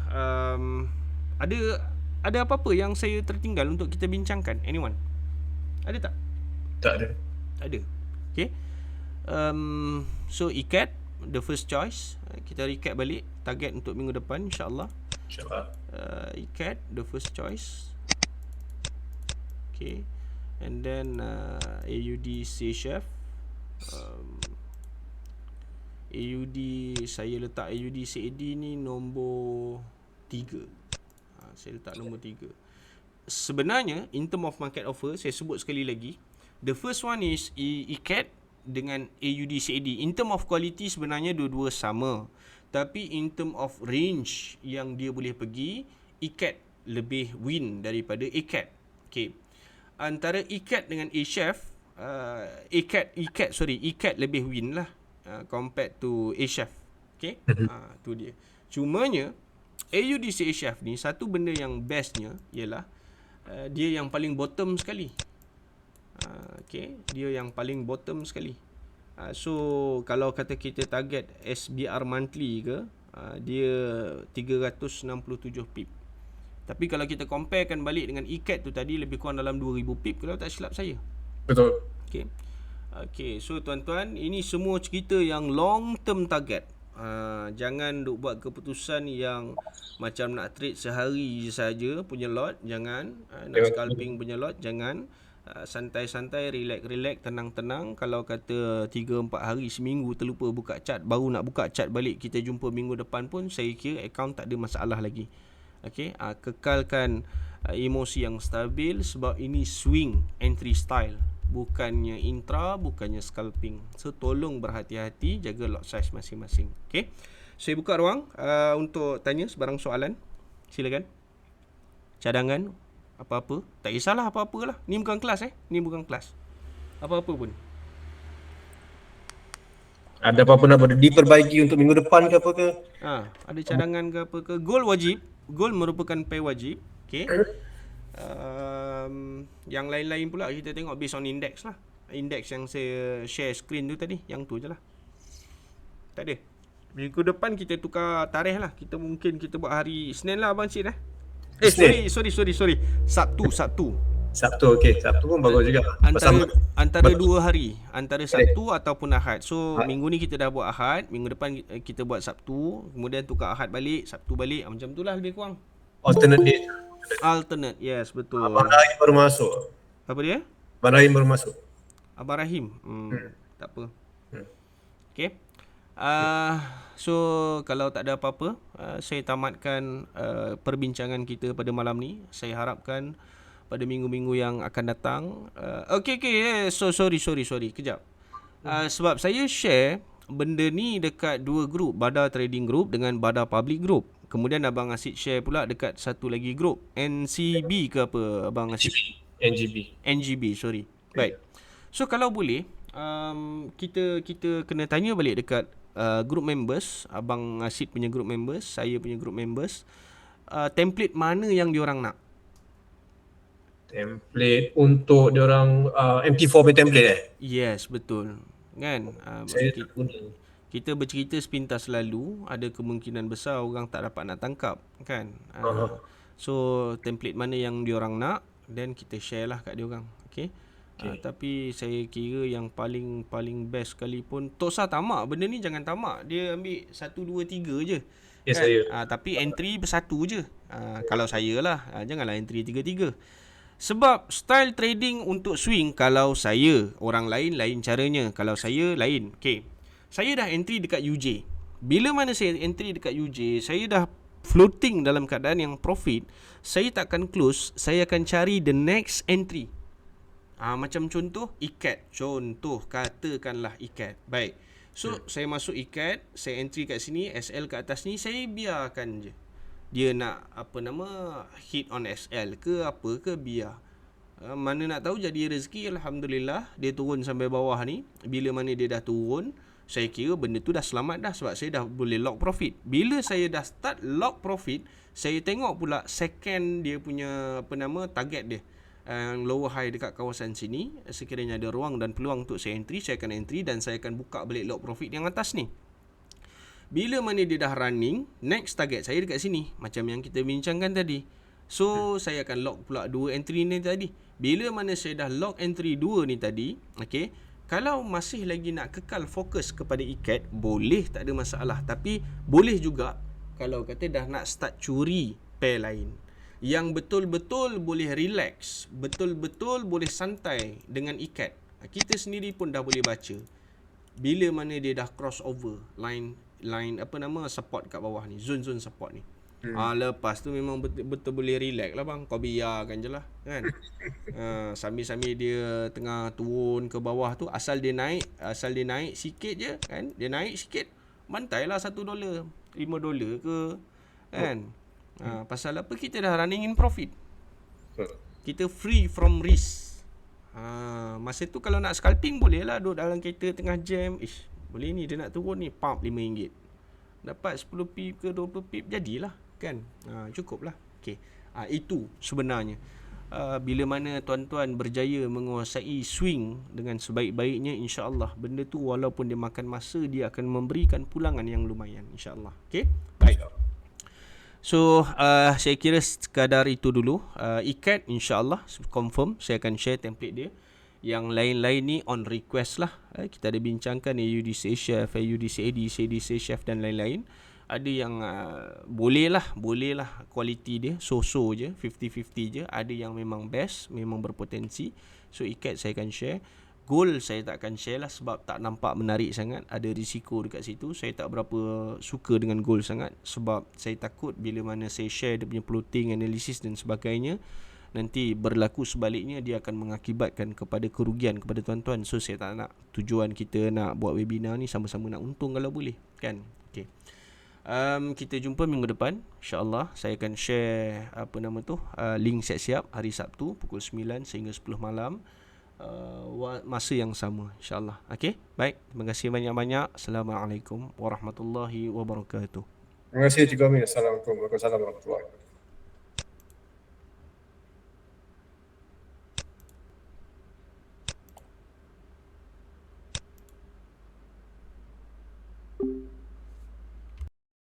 ada apa-apa yang saya tertinggal untuk kita bincangkan? Anyone? Ada tak? Tak ada. Ada. Okay, so ICAT the first choice. Kita recap balik target untuk minggu depan insyaAllah. InsyaAllah. ICAT the first choice. Okay, and then AUD CHF. AUD, saya letak AUD CAD ni nombor 3. Saya letak nombor 3. Sebenarnya in term of market offer, saya sebut sekali lagi, the first one is ICAT dengan AUD CAD. In term of quality sebenarnya dua-dua sama, tapi in term of range yang dia boleh pergi, ICAT lebih win daripada ICAT. Okay, antara ICAT dengan A-Chef, ICAT lebih win lah compared to A-Chef. Okay, tu dia. Cumanya AUD CHF ni satu benda yang bestnya ialah dia yang paling bottom sekali. Okay, dia yang paling bottom sekali. So kalau kata kita target SBR monthly ke, dia 367 pip. Tapi kalau kita comparekan balik dengan ICAT tu tadi, lebih kurang dalam 2000 pip kalau tak silap saya. Betul. Okay, Okay, so tuan-tuan, ini semua cerita yang long term target. Jangan duk buat keputusan yang macam nak trade sehari je saja punya lot, jangan. Nak scalping punya lot, jangan. Santai-santai, relax-relax, tenang-tenang. Kalau kata 3-4 hari, seminggu terlupa buka chart, baru nak buka chart balik, kita jumpa minggu depan pun, saya kira account tak ada masalah lagi. Okay, kekalkan emosi yang stabil sebab ini swing entry style, bukannya intra, bukannya scalping. So tolong berhati-hati, jaga lot size masing-masing. Okay, saya buka ruang untuk tanya sebarang soalan. Silakan. Cadangan apa-apa, tak kisahlah apa-apa lah. Ni bukan kelas ni bukan kelas. Apa-apa pun. Ada apa-apa nak diperbaiki untuk minggu depan ke apa ke? Ada cadangan ke apa ke? Gold wajib. Gold merupakan pair wajib. Okay. Yang lain-lain pula kita tengok based on index lah. Index yang saya share screen tu tadi, yang tu je lah. Tak ada. Minggu depan kita tukar tarikh lah. Kita buat hari Isnin lah Abang Cik sorry. Sabtu. Sabtu, okey. Sabtu pun bagus juga. Antara 2 hari, antara Sabtu ataupun Ahad. So minggu ni kita dah buat Ahad, minggu depan kita buat Sabtu, kemudian tukar Ahad balik, Sabtu balik, macam tu lah lebih kurang. Alternate, yes, betul. Abang Rahim baru masuk. Apa dia? Abang Rahim baru masuk. Abang Rahim. Tak apa. Okay. So kalau tak ada apa-apa, saya tamatkan perbincangan kita pada malam ni. Saya harapkan pada minggu-minggu yang akan datang. So sorry. Kejap. Sebab saya share benda ni dekat 2 group, Bada Trading Group dengan Bada Public Group. Kemudian Abang Asid share pula dekat satu lagi group, NCB ke apa Abang Asid? NGB, sorry. Baik. So kalau boleh, kita kena tanya balik dekat group members, Abang Asid punya group members, saya punya group members, template mana yang diorang nak. Template untuk diorang MT4 punya template Yes, betul. Kan? Kita bercerita sepintas lalu, ada kemungkinan besar orang tak dapat nak tangkap, kan? So template mana yang diorang nak, then kita share lah kat diorang. Okay? Tapi saya kira yang paling best sekali pun, tak usah tamak. Benda ni jangan tamak. Dia ambil 1, 2, 3 je. Yes, kan? saya. Tapi entry bersatu je. Kalau saya lah, janganlah entry 3-3. Sebab style trading untuk swing, kalau saya, orang lain lain caranya. Kalau saya lain. Okay, saya dah entry dekat UJ. Bila mana saya entry dekat UJ, saya dah floating dalam keadaan yang profit, saya takkan close, saya akan cari the next entry. Macam contoh ikat. Contoh katakanlah ikat. Baik. So saya masuk ikat, saya entry kat sini, SL kat atas ni, saya biarkan je. Dia nak hit on SL ke apa ke, biar. Mana nak tahu jadi rezeki, alhamdulillah dia turun sampai bawah ni. Bila mana dia dah turun, saya kira benda tu dah selamat dah, sebab saya dah boleh lock profit. Bila saya dah start lock profit, saya tengok pula second dia punya target dia, lower high dekat kawasan sini. Sekiranya ada ruang dan peluang untuk saya entry, saya akan entry dan saya akan buka balik lock profit yang atas ni. Bila mana dia dah running, next target saya dekat sini, macam yang kita bincangkan tadi. So saya akan lock pula 2 entry ni tadi. Bila mana saya dah lock entry 2 ni tadi, okay, kalau masih lagi nak kekal fokus kepada ikat, boleh, tak ada masalah. Tapi boleh juga kalau kata dah nak start curi pair lain, yang betul-betul boleh relax, betul-betul boleh santai dengan ikat. Kita sendiri pun dah boleh baca bila mana dia dah cross over line support kat bawah ni, zone support ni. Lepas tu memang betul-betul boleh relax lah bang. Kau biarkan je lah, kan. Sambil-sambil dia tengah turun ke bawah tu, asal dia naik sikit je, kan. Dia naik sikit, bantailah $1, $5 ke, kan. Pasal apa? Kita dah running in profit. Kita free from risk. Masa tu kalau nak scalping boleh lah, duduk dalam kereta tengah jam, boleh ni dia nak turun ni, pump RM5, dapat 10 pip ke 20 pip, jadilah, kan. Cukup lah. Okay. Itu sebenarnya bila mana tuan-tuan berjaya menguasai swing dengan sebaik-baiknya, insya-Allah benda tu walaupun dia makan masa, dia akan memberikan pulangan yang lumayan, insya-Allah. Okay, baik. So saya kira sekadar itu dulu. Ikat insya-Allah confirm saya akan share template dia. Yang lain-lain ni on request lah. Kita ada bincangkan AUDCA Chef, AUDCA AD, CDCA Chef dan lain-lain. Ada yang boleh lah kualiti dia so-so je, 50-50 je. Ada yang memang best, memang berpotensi. So ikat saya akan share. Goal saya tak akan share lah sebab tak nampak menarik sangat. Ada risiko dekat situ. Saya tak berapa suka dengan goal sangat sebab saya takut bila mana saya share dia punya plotting, analisis dan sebagainya, nanti berlaku sebaliknya, dia akan mengakibatkan kepada kerugian kepada tuan-tuan. So saya tak nak. Tujuan kita nak buat webinar ni sama-sama nak untung kalau boleh, kan? Okay. Kita jumpa minggu depan InsyaAllah. Saya akan share link siap-siap hari Sabtu pukul 9 sehingga 10 malam, masa yang sama InsyaAllah. Okay, baik. Terima kasih banyak-banyak. Assalamualaikum warahmatullahi wabarakatuh. Terima kasih Cikgu Amin. Assalamualaikum warahmatullahi wabarakatuh.